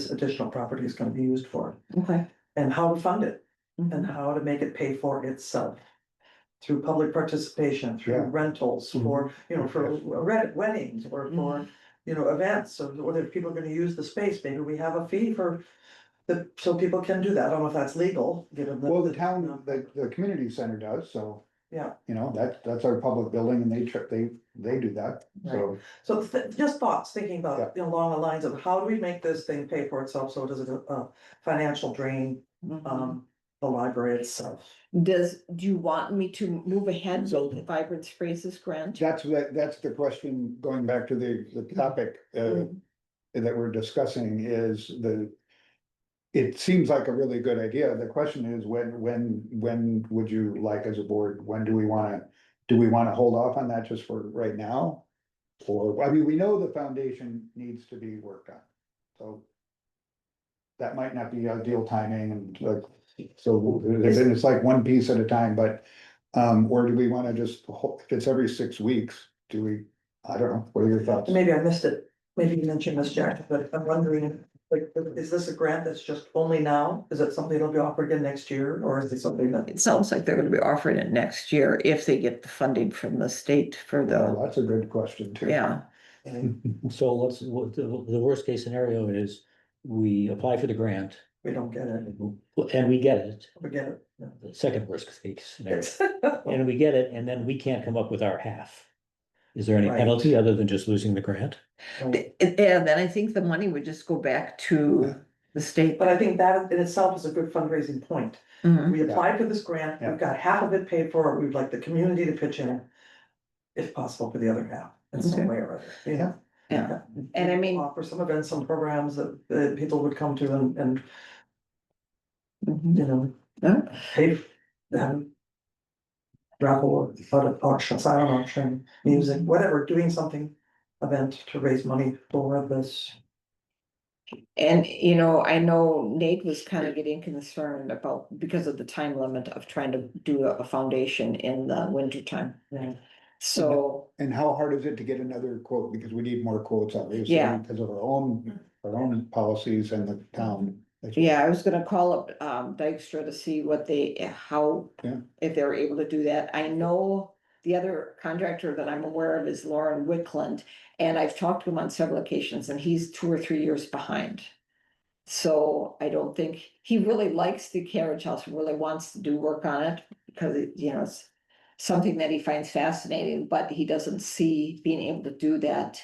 additional property is gonna be used for, Okay. and how to fund it, and Mhm. how to make it pay for itself. Through public participation, through Yeah. rentals, for, for weddings, or for, events, or if people are gonna use the space, maybe we have a fee for so people can do that, I don't know if that's legal, given that. Well, the town, the community center does, so. Yeah. That's our public building and they do that, so. So just thoughts, thinking about, along the lines of how do we make this thing pay for itself, so it doesn't financial drain Mhm. the library itself. Do you want me to move ahead with the Vibrant Spaces grant? That's the question, going back to the topic, Mm. that we're discussing is it seems like a really good idea. The question is, when would you like as a board, when do we wanna hold off on that just for right now? Or, I mean, we know the foundation needs to be worked on, so that might not be ideal timing and like, so then it's like one piece at a time, but. Or do we wanna just, if it's every 6 weeks, do we, I don't know, what are your thoughts? Maybe I missed it, maybe you mentioned this, Jack, but I'm wondering, like, is this a grant that's just only now? Is it something that'll be offered again next year, or is it something that? It sounds like they're gonna be offering it next year if they get the funding from the state for Well, the, that's a good question too. yeah. So let's, the worst case scenario is we apply for the grant We don't get it, and we get it, we get it. Yeah. the second worst case scenario. It's- And we get it, and then we can't come up with our half. Is there any Right. penalty other than just losing the grant? And then I think the money would just go back to the state. But I think that in itself is a good fundraising point. Mhm. We applied for this grant, Yeah. we've got half of it paid for, we'd like the community to pitch in. If possible, for the other half, in some Okay. way or other, you know? Yeah, and I mean- Offer some events, some programs that people would come to and, Mhm. you know, Yeah. pay. Raffle, auction, silent auction, music, whatever, doing something, event to raise money for this. And, you know, I know Nate was kind of getting concerned about, because of the time limit of trying to do a foundation in the winter time. Yeah. So, And how hard is it to get another quote? Because we need more quotes, obviously, Yeah. because of our own policies and the town. yeah, I was gonna call up, Dykstra to see what how, Yeah. if they were able to do that. I know the other contractor that I'm aware of is Lauren Wickland, and I've talked to him on several occasions, and he's 2 or 3 years behind. So I don't think, he really likes the carriage house, really wants to do work on it, because it's something that he finds fascinating, but he doesn't see being able to do that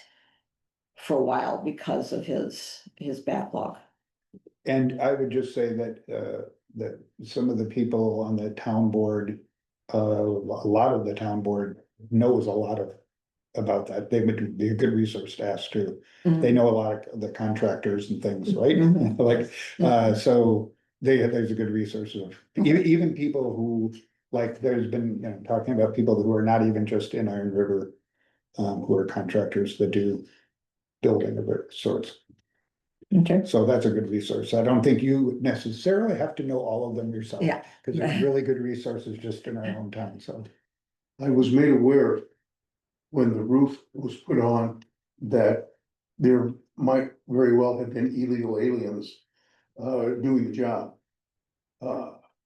for a while because of his backlog. And I would just say that, that some of the people on the town board, a lot of the town board knows a lot about that. They would be a good resource to ask too. They know a lot of the contractors and things, right? Mhm. Like, so there's a good resource of, even people who, like, there's been, talking about people who are not even just in Iron River, who are contractors that do building of sorts. Okay. So that's a good resource. I don't think you necessarily have to know all of them yourself. Yeah. Cause there's really good resources just in our own town, so. I was made aware when the roof was put on that there might very well have been illegal aliens doing the job.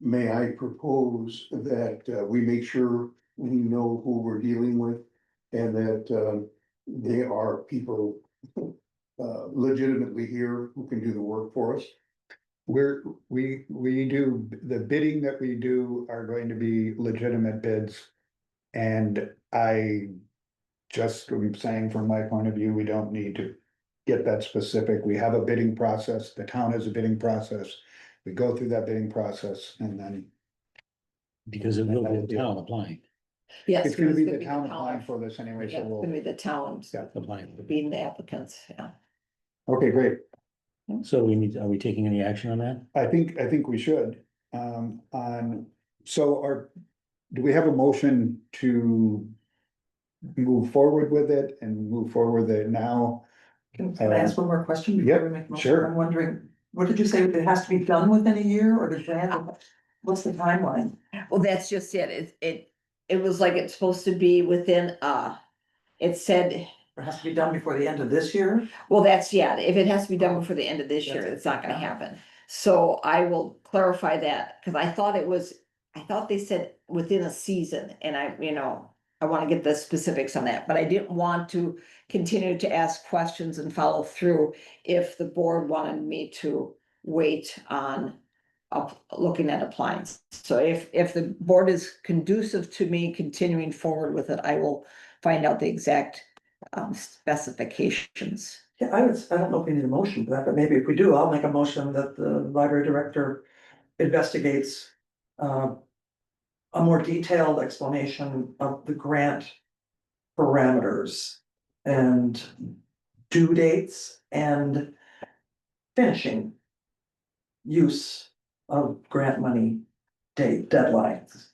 May I propose that we make sure we know who we're dealing with and that they are people legitimately here who can do the work for us? We do, the bidding that we do are going to be legitimate bids. And I just am saying from my point of view, we don't need to get that specific. We have a bidding process. The town has a bidding process. We go through that bidding process and then Because it will be the town applying, Yes. it's gonna be the the town applying for this anyway, Yeah, so it's we'll, gonna be the towns Yeah. applying. being the applicants, yeah. okay, great. So are we taking any action on that? I think we should, do we have a motion to move forward with it and move forward with it now? Can I ask one more question before we make? a motion? sure. I'm wondering, what did you say, it has to be done within a year, or does it have, what's the timeline? Well, that's just it was like it's supposed to be within, it said, It has to be done before the end of this year? well, if it has to be done before the end of this year, it's not gonna happen. So I will clarify that, cause I thought they said within a season, and I wanna get the specifics on that, but I didn't want to continue to ask questions and follow through if the board wanted me to wait on looking at appliance. So if the board is conducive to me continuing forward with it, I will find out the exact specifications. Yeah, I don't know if we need a motion for that, but maybe if we do, I'll make a motion that the library director investigates. A more detailed explanation of the grant parameters and due dates and finishing use of grant money deadlines.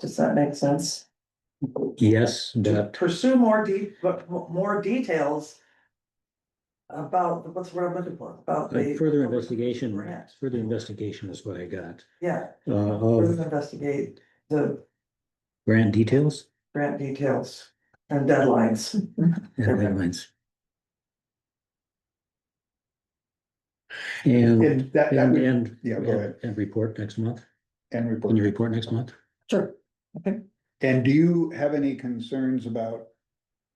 Does that make sense? Yes, To but pursue more details about, what's the word I'm looking for, about the. Further investigation, Grant. further investigation is what I got, Yeah, of further investigate the grant details grant details and deadlines. and Okay. deadlines. And, And that and, would- and. yeah, go ahead. And report next month. And Can you report. report next month? Sure. Okay. And do you have any concerns about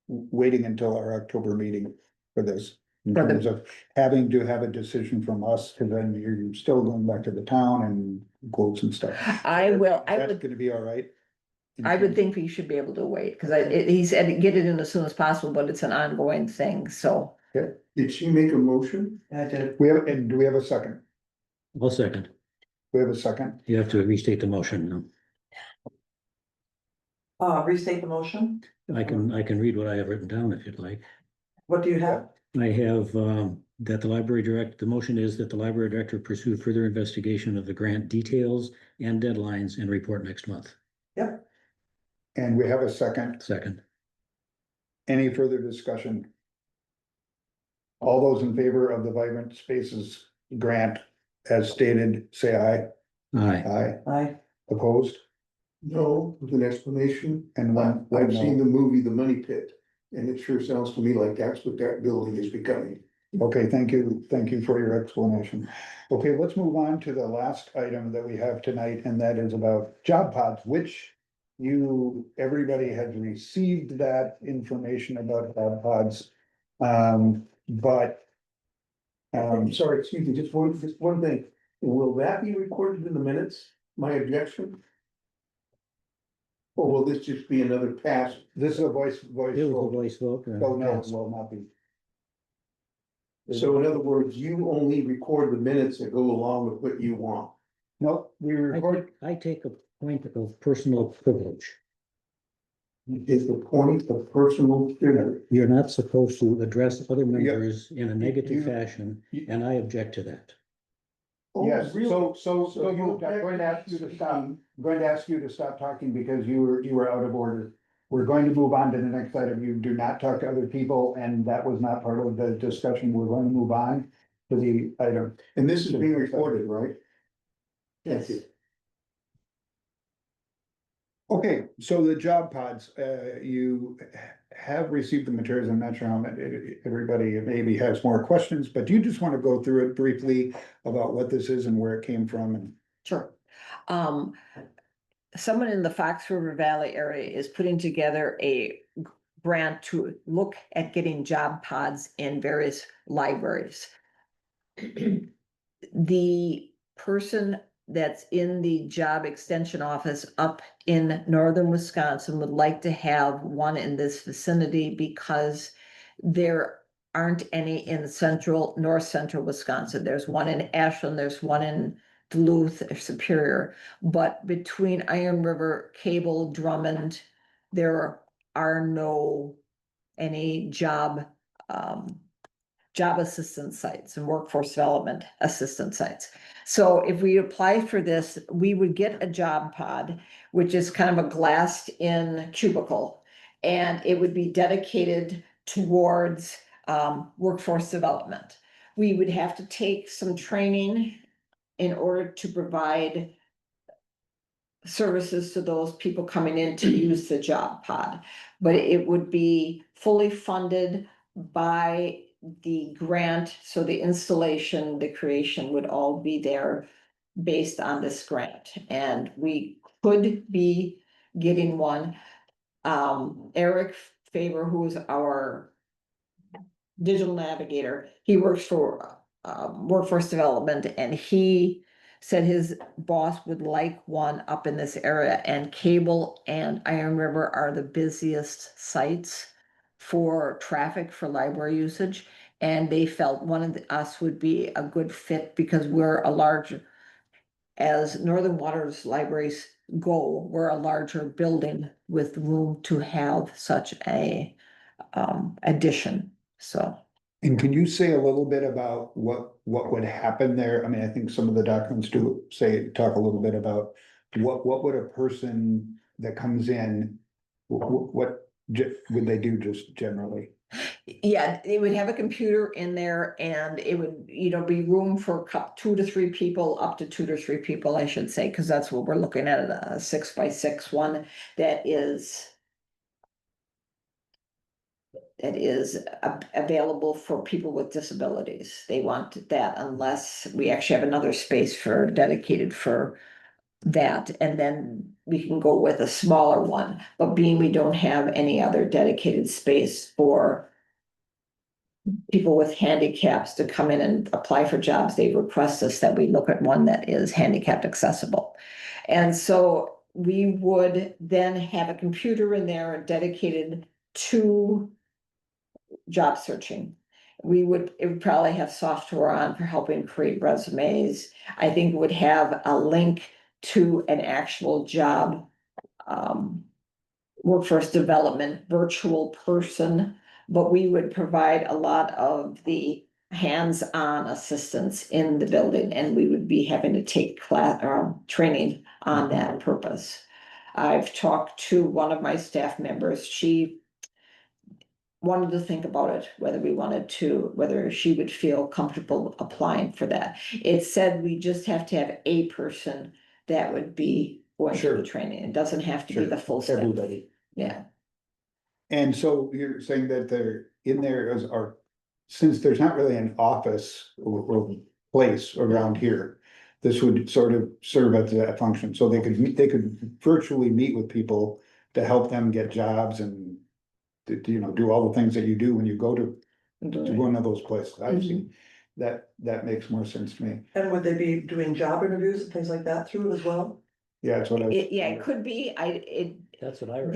waiting until our October meeting for this? In For the- terms of having to have a decision from us, because then you're still going back to the town and quotes and stuff. I will, I That's would, gonna be all right? I would think we should be able to wait, because he said get it in as soon as possible, but it's an ongoing thing, so. Did she make a motion? I did. And do we have a second? I'll second. We have a second? You have to restate the motion now. Restate the motion. I can read what I have written down if you'd like. What do you have? I have, that the motion is that the library director pursue further investigation of the grant details and deadlines and report next month. Yep. And we have a second. Second. Any further discussion? All those in favor of the Vibrant Spaces grant as stated, say aye. Aye. Aye. Opposed? No, with an explanation. And one. I've no. seen the movie The Money Pit, and it sure sounds to me like that's what that building is becoming. Okay, thank you for your explanation. Okay, let's move on to the last item that we have tonight, and that is about job pods, which everybody has received that information about job pods. But I'm sorry, excuse me, just one thing. Will that be recorded in the minutes? My objection? Or will this just be another pass? this is a voice It was a vote. voice vote. Oh, no, it will not be. So in other words, you only record the minutes that go along with what you want. No, we record, I take a point of personal privilege. Is the point of personal privilege. You're not supposed to address other Yeah. members in a negative You- fashion, you- and I object to that. Oh, yes, really? so So you, you I'm going to ask you to object- stop. I'm going to ask you to stop talking because you were out of order. We're going to move on to the next item. You do not talk to other people, and that was not part of the discussion. We're going to move on to the item. And this is being recorded, right? Yes. Okay, so the job pods, you have received the materials. I'm not sure how many, everybody maybe has more questions, but do you just want to go through it briefly about what this is and where it came from and? Sure. Someone in the Fox River Valley area is putting together a grant to look at getting job pods in various libraries. The person that's in the job extension office up in northern Wisconsin would like to have one in this vicinity because there aren't any in north central Wisconsin. There's one in Ashland, there's one in Duluth or Superior, but between Iron River, Cable, Drummond, there are no any job assistance sites and workforce development assistance sites. So if we apply for this, we would get a job pod, which is kind of a glassed in cubicle. And it would be dedicated towards workforce development. We would have to take some training in order to provide services to those people coming in to use the job pod. But it would be fully funded by the grant, so the installation, the creation would all be there based on this grant, and we could be getting one. Eric Faber, who is our digital navigator, he works for workforce development, and he said his boss would like one up in this area, and Cable and Iron River are the busiest sites for traffic for library usage. And they felt one of us would be a good fit because we're a large, as Northern Waters libraries go, we're a larger building with room to have such a addition, so. And can you say a little bit about what would happen there? I mean, I think some of the documents do talk a little bit about what would a person that comes in, what would they do just generally? Yeah, it would have a computer in there and it would, be room for a 2 to 3 people, up to 2 to 3 people, I should say, because that's what we're looking at, a 6x6 one that is. That is available for people with disabilities. They want that unless we actually have another space for dedicated for that, and then we can go with a smaller one, but being we don't have any other dedicated space for people with handicaps to come in and apply for jobs, they request us that we look at one that is handicapped accessible. And so we would then have a computer in there dedicated to job searching. It would probably have software on for helping create resumes. I think it would have a link to an actual job, workforce development virtual person, but we would provide a lot of the hands-on assistance in the building, and we would be having to take class or training on that purpose. I've talked to one of my staff members. She wanted to think about it, whether she would feel comfortable applying for that. It said we just have to have a person that would be going through the training. It doesn't have to be Sure. the full staff. Everybody. Yeah, And so you're saying that they're in there as our, since there's not really an office or place around here. This would sort of serve as that function, so they could virtually meet with people to help them get jobs and do all the things that you do when you go to one of those places. I see. That makes more sense to me. And would they be doing job interviews and things like that through as well? Yeah, that's what I. it could be, That's what I read.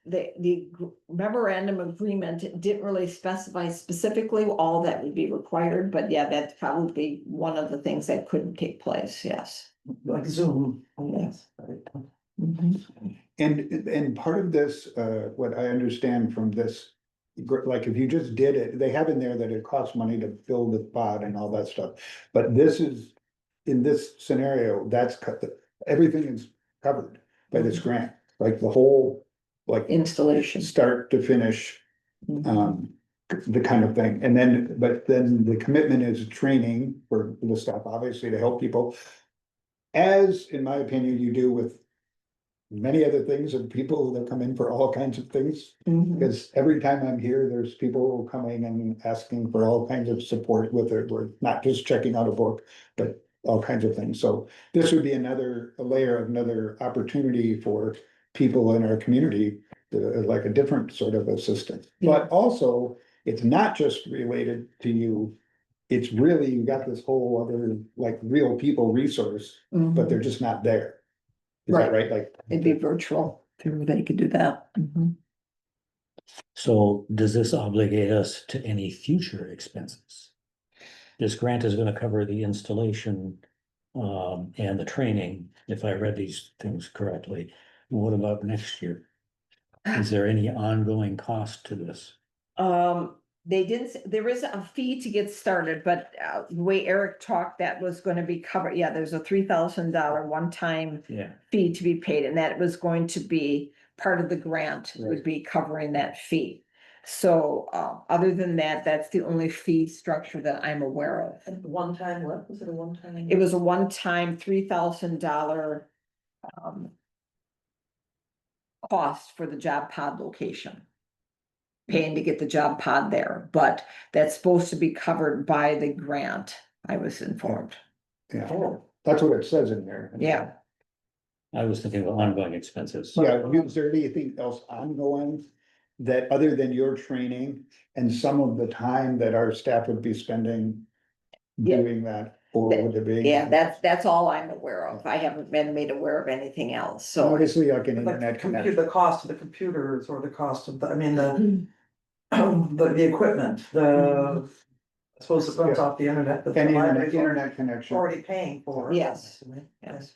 the memorandum agreement didn't really specify specifically all that would be required, but yeah, that's probably one of the things that couldn't take place, yes. Like Zoom? Yes. Mhm. And part of this, what I understand from this, like if you just did it, they have in there that it costs money to build the pod and all that stuff. But this is, in this scenario, everything is covered by this grant, like the whole, like Installation. start to finish, the kind of thing. And then, but then the commitment is training for the staff, obviously, to help people. As, in my opinion, you do with many other things and people that come in for all kinds of things. Because every time I'm here, there's people coming and asking for all kinds of support with it. We're not just checking out a book, but all kinds of things. So this would be another opportunity for people in our community, like a different sort of assistance. But also, it's not just related to you. It's really, you got this whole other, like, real people resource, but they're just not there. Is that right? Like, It'd be virtual, they could do that. So does this obligate us to any future expenses? This grant is gonna cover the installation and the training, if I read these things correctly. What about next year? Is there any ongoing cost to this? They didn't, there is a fee to get started, but the way Eric talked, that was gonna be covered, yeah, there's a $3,000 one-time Yeah. fee to be paid, and that was going to be part of the grant, would be covering that fee. So, other than that, that's the only fee structure that I'm aware of. And one time, what was it, a one time? It was a one-time $3,000 cost for the job pod location. Paying to get the job pod there, but that's supposed to be covered by the grant, I was informed. yeah, Oh, that's what it says in there. Yeah. I was thinking of ongoing expenses. Yeah, is there anything else ongoing that, other than your training and some of the time that our staff would be spending doing that, or would it be? Yeah, that's all I'm aware of. I haven't been made aware of anything else, so. Obviously, like an the internet connection. the cost of the computers or the cost of, the equipment, I suppose it runs off the internet. that the Any library's internet connection. already paying for. Yes. Yes.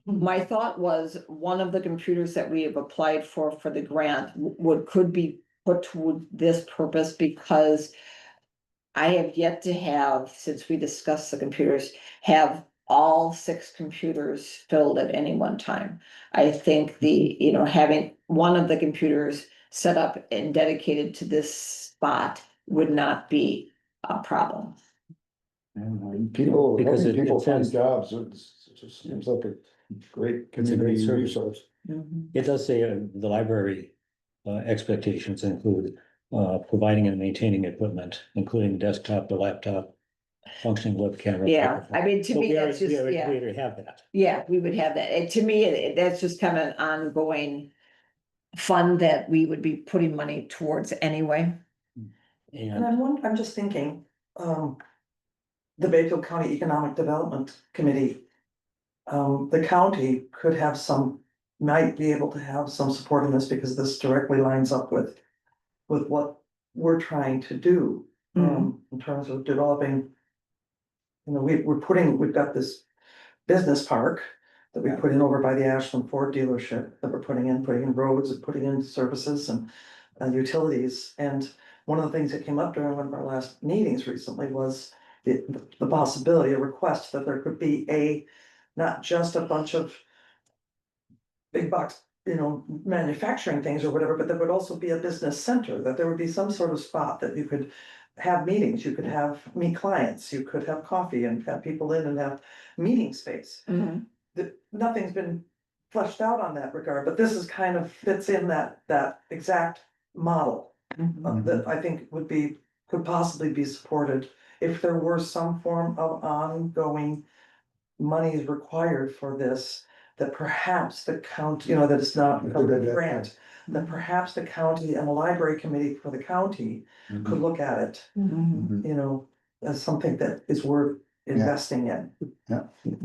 My thought was, one of the computers that we have applied for the grant could be put to this purpose, because I have yet to have, since we discussed the computers, have all 6 computers filled at any one time. I think having one of the computers set up and dedicated to this spot would not be a problem. People, Because helping it people find says- jobs, it just seems like a great It's a great community service. resource. It does say the library expectations include providing and maintaining equipment, including desktop to laptop, functioning web camera. Yeah, microphone. I mean, to So me, we that's already- just, we yeah, already have that. yeah, we would have that. And to me, that's just kind of an ongoing fund that we would be putting money towards anyway. And And I'm just thinking, the Bayfield County Economic Development Committee. The county could have might be able to have some support in this because this directly lines up with what we're trying to do. In terms of developing. You know, we've got this business park that we Yeah. put in over by the Ashland Ford dealership that we're putting in roads and putting in services and utilities. And one of the things that came up during one of our last meetings recently was the possibility, a request that there could be not just a bunch of big box, manufacturing things or whatever, but there would also be a business center, that there would be some sort of spot that you could have meetings, you could meet clients, you could have coffee and have people in and have meeting space. Nothing's been fleshed out on that regard, but this is kind of fits in that exact model. That I think could possibly be supported if there were some form of ongoing monies required for this, that perhaps the county, that it's not a grant, that perhaps the county and the library committee for the county could look at it, as something that is worth investing in.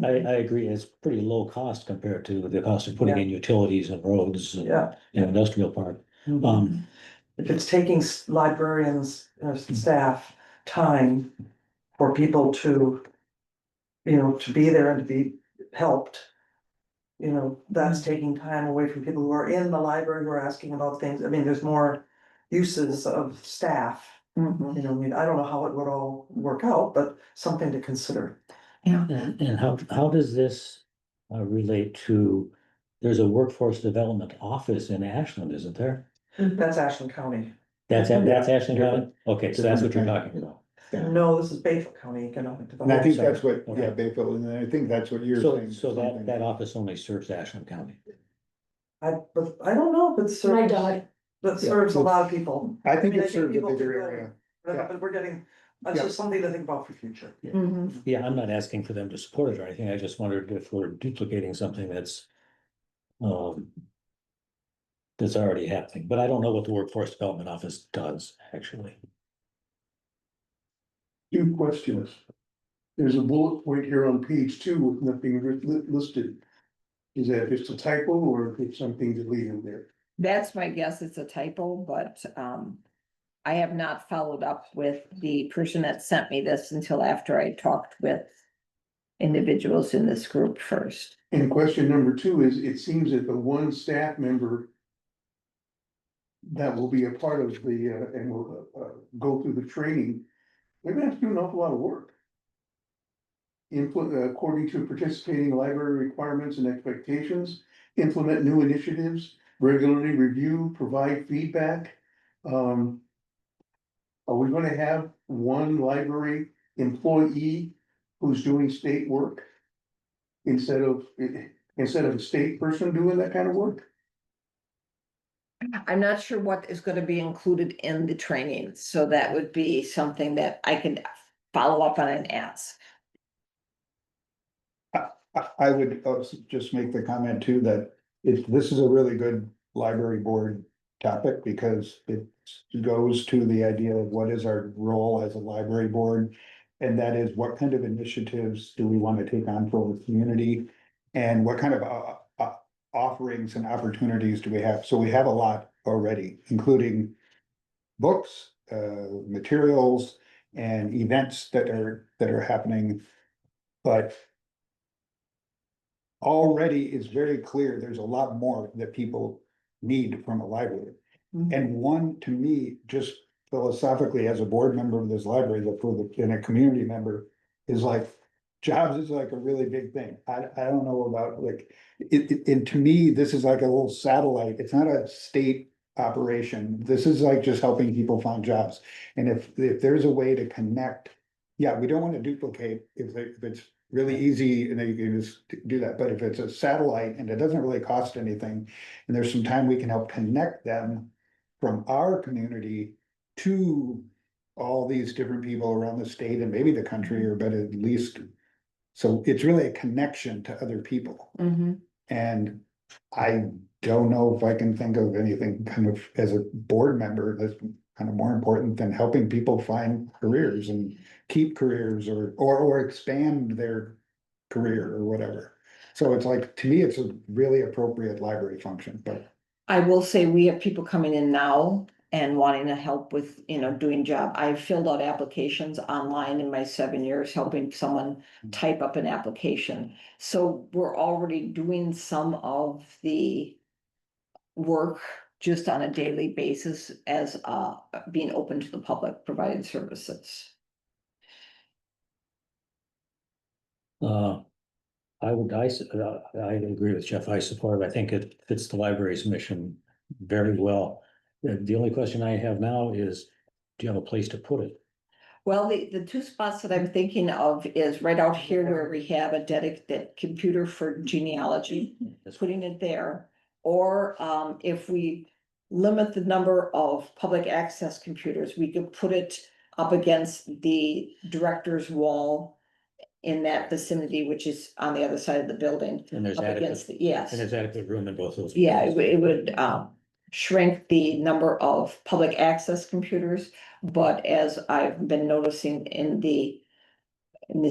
I agree, it's pretty low cost compared to the cost of putting in utilities and roads and Yeah. industrial park. If it's taking librarians, staff time for people to, to be there and to be helped. That's taking time away from people who are in the library who are asking about things. I mean, there's more uses of staff. I mean, I don't know how it would all work out, but something to consider. And how does this relate to, there's a workforce development office in Ashland, isn't there? That's Ashland County. That's Ashland County? Different- Okay, so that's what you're different talking about. No, this is Bayfield County Economic And I Development. think sorry. that's what, Okay. yeah, Bayfield, and I think that's what you're So, saying. so that something. office only serves Ashland County. But I don't know if it serves. That serves a lot of people. I think mean, it serves a people bigger do that. area. But we're getting, that's Yeah. just something to think about for future. Yeah, I'm not asking for them to support it or anything. I just wondered if we're duplicating something that's already happening, but I don't know what the workforce development office does, actually. 2 questions. There's a bullet point here on page 2 with nothing listed. Is that just a typo or is something deleted there? That's my guess, it's a typo, but I have not followed up with the person that sent me this until after I talked with individuals in this group first. And question number 2 is, it seems that the one staff member that will be a part of the, and will go through the training, they're gonna have to do an awful lot of work. Input, according to participating library requirements and expectations, implement new initiatives, regularly review, provide feedback. Are we gonna have one library employee who's doing state work? Instead of a state person doing that kind of work? I'm not sure what is gonna be included in the training, so that would be something that I can follow up on and ask. I would just make the comment too, that this is a really good library board topic, because it goes to the idea of what is our role as a library board. And that is, what kind of initiatives do we want to take on for the community? And what kind of offerings and opportunities do we have? So we have a lot already, including books, materials, and events that are happening. But already it's very clear there's a lot more that people need from a library. And one, to me, just philosophically, as a board member of this library, and a community member, is like, jobs is like a really big thing. I don't know about, like, and to me, this is like a little satellite. It's not a state operation. This is like just helping people find jobs. And if there's a way to connect, yeah, we don't want to duplicate if it's really easy and then you can just do that. But if it's a satellite and it doesn't really cost anything, and there's some time we can help connect them from our community to all these different people around the state and maybe the country, or but at least, so it's really a connection to other people. Mhm. And I don't know if I can think of anything kind of as a board member that's kind of more important than helping people find careers and keep careers or expand their career or whatever. So it's like, to me, it's a really appropriate library function, but I will say we have people coming in now and wanting to help with, doing job. I've filled out applications online in my 7 years, helping someone type up an application. So we're already doing some of the work just on a daily basis as being open to the public, providing services. I agree with Jeff. I support it. I think it fits the library's mission very well. The only question I have now is, do you have a place to put it? Well, the two spots that I'm thinking of is right out here where we have a dedicated computer for genealogy, putting it there. Or if we limit the number of public access computers, we could put it up against the director's wall in that vicinity, which is on the other side of the building. And there's Up against adequate, yes. and there's adequate room in both those. Yeah, it would shrink the number of public access computers, but as I've been noticing in the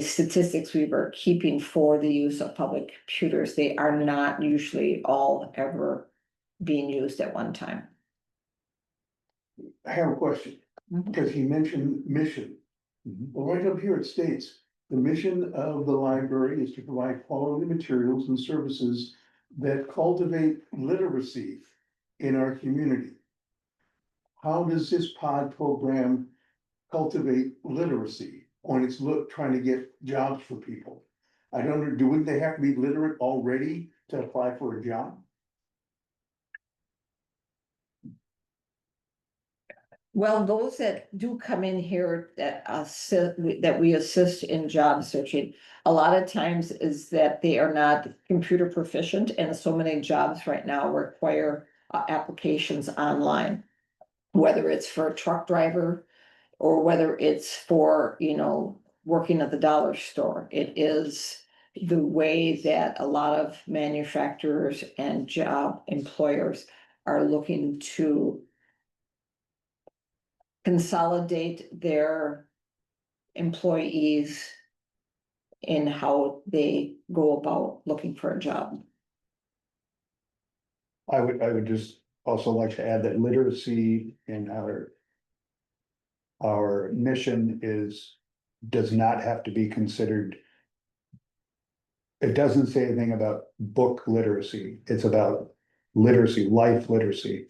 statistics we were keeping for the use of public computers, they are not usually all ever being used at one time. I have a question, because he mentioned mission. Well, right up here it states, the mission of the library is to provide quality materials and services that cultivate literacy in our community. How does this pod program cultivate literacy when it's trying to get jobs for people? I don't know, wouldn't they have to be literate already to apply for a job? Well, those that do come in here that we assist in job searching, a lot of times is that they are not computer proficient, and so many jobs right now require applications online. Whether it's for a truck driver or whether it's for, working at the dollar store. It is the way that a lot of manufacturers and job employers are looking to consolidate their employees in how they go about looking for a job. I would just also like to add that literacy in our mission does not have to be considered. It doesn't say anything about book literacy. It's about literacy, life literacy,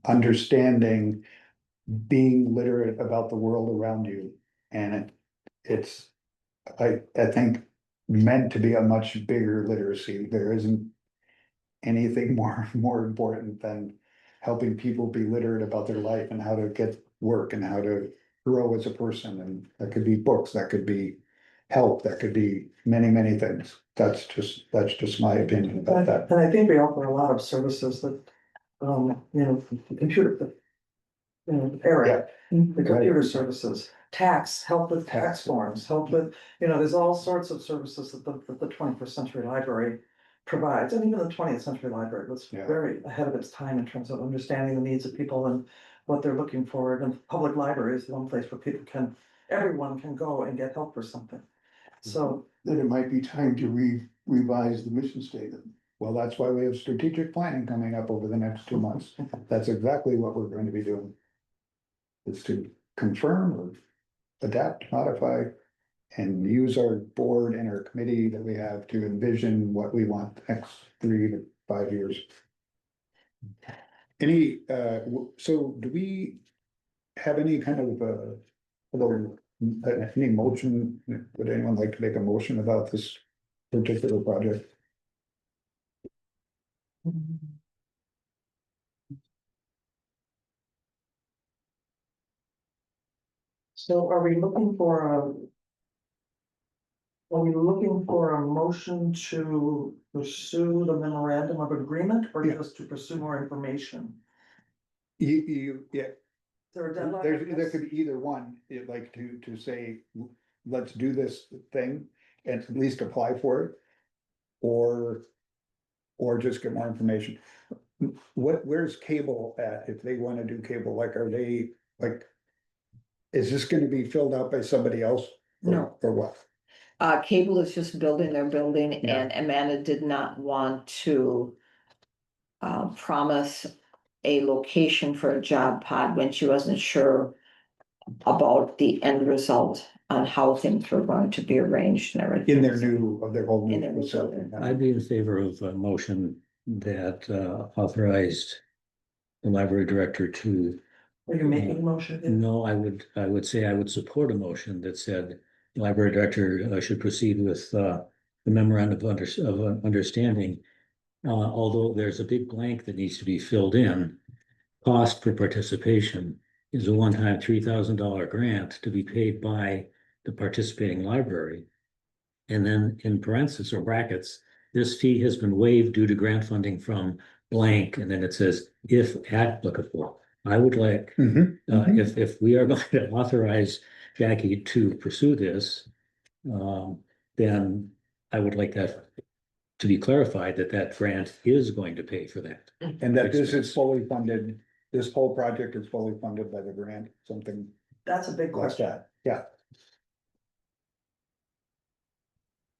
understanding, being literate about the world around you. And it's, I think, meant to be a much bigger literacy. There isn't anything more important than helping people be literate about their life and how to get work and how to grow as a person. And that could be books, that could be help, that could be many things. That's just my opinion about that. And I think we offer a lot of services that, computer, area, the computer services, help with tax forms, help with, there's all sorts of services that the 21st century library provides, and even the 20th century library was very ahead of its time in terms of understanding the needs of people and what they're looking for. And the public library is the one place where everyone can go and get help for something. So Then it might be time to revise the mission statement. Well, that's why we have strategic planning coming up over the next 2 months. That's exactly what we're going to be doing. Is to confirm or adapt, modify, and use our board and our committee that we have to envision what we want the next 3 to 5 years. So do we have any kind of, any motion? Would anyone like to make a motion about this particular project? So are we looking for a? Are we looking for a motion to pursue the memorandum of agreement or Yeah. just to pursue more information? Yeah, Is there a deadline? there on this? could be either one, like to say, let's do this thing and at least apply for it. Or just get more information. Where's cable at, if they wanna do cable, like, are they, like? Is this gonna be filled out by somebody else? No. Or what? Cable is just building their building Yeah. and Amanda did not want to. Promise a location for a job pod when she wasn't sure. About the end result on how things were going to be arranged and everything. In their whole In their new new facility. building. I'd be in favor of a motion that authorized the library director to. Are you making a motion? No, I would say I would support a motion that said the library director should proceed with the memorandum of understanding. Although there's a big blank that needs to be filled in, cost for participation is a one-time $3,000 grant to be paid by the participating library. And then in parentheses or brackets, this fee has been waived due to grant funding from blank, and then it says, if applicable. I would like, if we are going to authorize Jackie to pursue this, then I would like that to be clarified that that grant is going to pay for that. And that this is fully funded, this whole project is fully funded by the grant, something That's a big like question. that, yeah.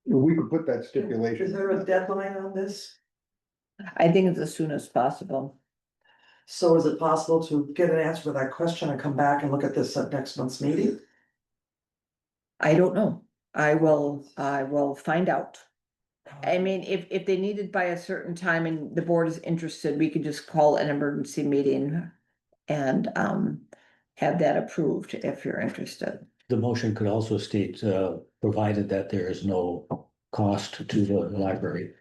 We could put that Is stipulation. there a deadline on this? I think it's as soon as possible. So is it possible to get an answer to that question and come back and look at this at next month's meeting? I don't know. I will find out. I mean, if they need it by a certain time and the board is interested, we could just call an emergency meeting. And have that approved if you're interested. The motion could also state, provided that there is no cost to the library.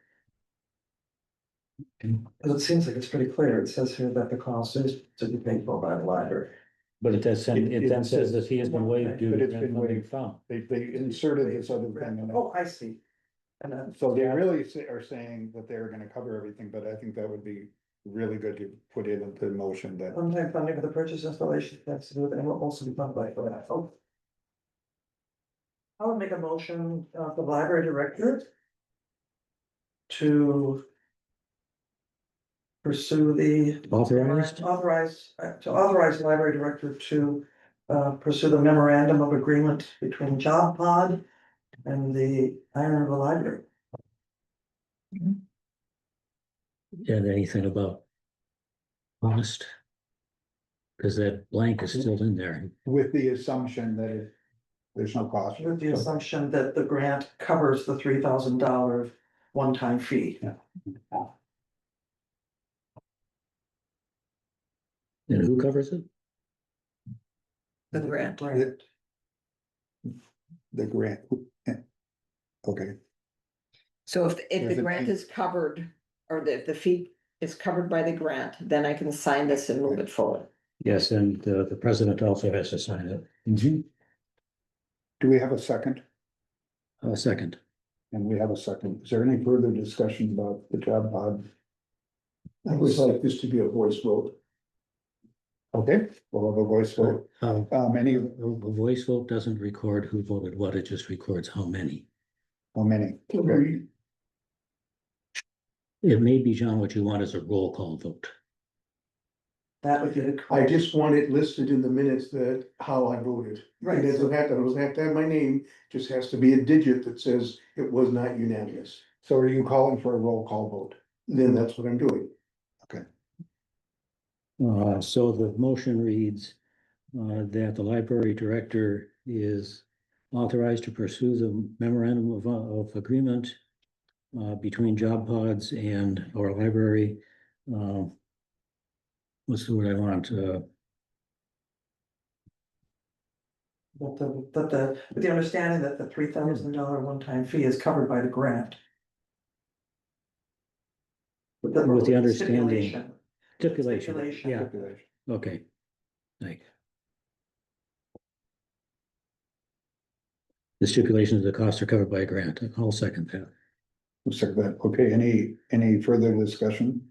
Because it seems like it's pretty clear. It says here that the cost is to be paid for by the library. But it does, it then says that he has been waived due But to it's been grant funding waived. from. They inserted this other thing in Oh, it. I see. And then. So they really are saying that they're gonna cover everything, but I think that would be really good to put it into motion that. One-time funding for the purchase installation, that's to do with, and will also be funded by that. Oh. I would make a motion, the library director. To. Pursue the. Authorized? To authorize the library director to, pursue the memorandum of agreement between Job Pod. And the Iron River Library. And anything about cost? Because that blank is still in there. With the assumption that there's no cost. With the assumption that the grant covers the $3,000 one-time fee. And who covers it? The grant. The grant. Okay, So if There's the a grant fee. is covered, or if the fee is covered by the grant, then I can sign this and move it forward. Yes, and the president also has to sign it. do we have a second? A second. And we have a second. Is there any further discussion about the job pod? I would like this to be a voice vote. Okay, we'll have a voice vote. Any, A voice vote doesn't record who voted what, it just records how many. how many? Okay. It may be, John, what you want is a roll call vote. That would be the. I just want it listed in the minutes that how I voted. Right. It doesn't have to have my name, just has to be a digit that says it was not unanimous. So are you calling for a roll call vote? Then that's what I'm doing. So the motion reads that the library director is authorized to pursue the memorandum of agreement between job pods and our library. What's the word I want? With the understanding that the $3,000 one-time fee is covered by the grant. With the understanding. Stipulation. Stipulation, yeah, Stipulation. okay. Like, The stipulations of the costs are covered by a grant. I'll second that. Looks like that. Okay, any further discussion?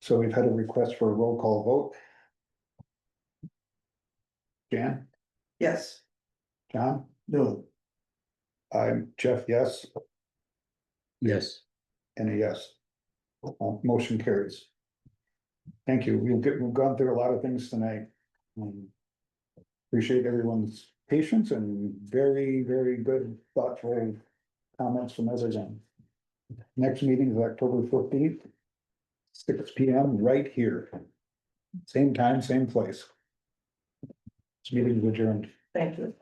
So we've had a request for a roll call vote. Jan, Yes, John, No, I'm Jeff, yes, Yes. and a yes. Motion carries. Thank you. We've gone through a lot of things tonight. Appreciate everyone's patience and very, very good thoughtful comments from everyone. Next meeting is October 15th, 6 p.m. right here. Same time, same place. This meeting is adjourned. thank you.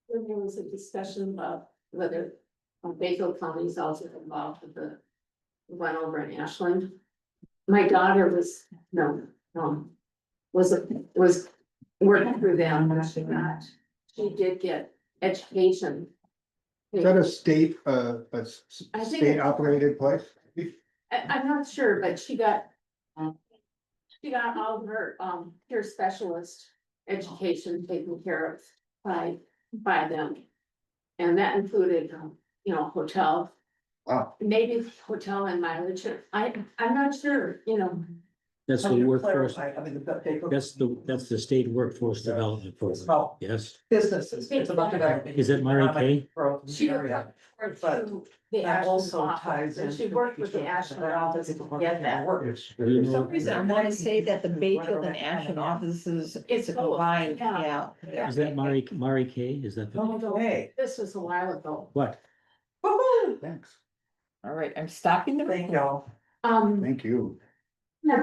When there was a discussion about whether Bayfield County is also involved with the run over in Ashland. My daughter was, was working through them, and she did get education. Is that a state, I think state it's- operated place? I'm not sure, but she got all of her, peer specialist education taken care of by them. And that included, hotel, Wow, maybe hotel and mileage, I'm not sure, That's Can the you workforce, clarify? I mean, the paper. that's the state workforce development It's program. about Yes. businesses, it's about developing. Is it Murray economic Kay? growth in the She area. worked But through the that Ashland also office, ties and in. she worked with the Ashland office to get that. Do you For know- some reason, I wanna say that the Bayfield and Ashland offices, it's a both, combined, yeah. yeah. Is that Murray Kay? Is that? Okay. This was a while ago. What? Woo-hoo. thanks. All right, I'm stopping the Thank recording. y'all. Thank you. That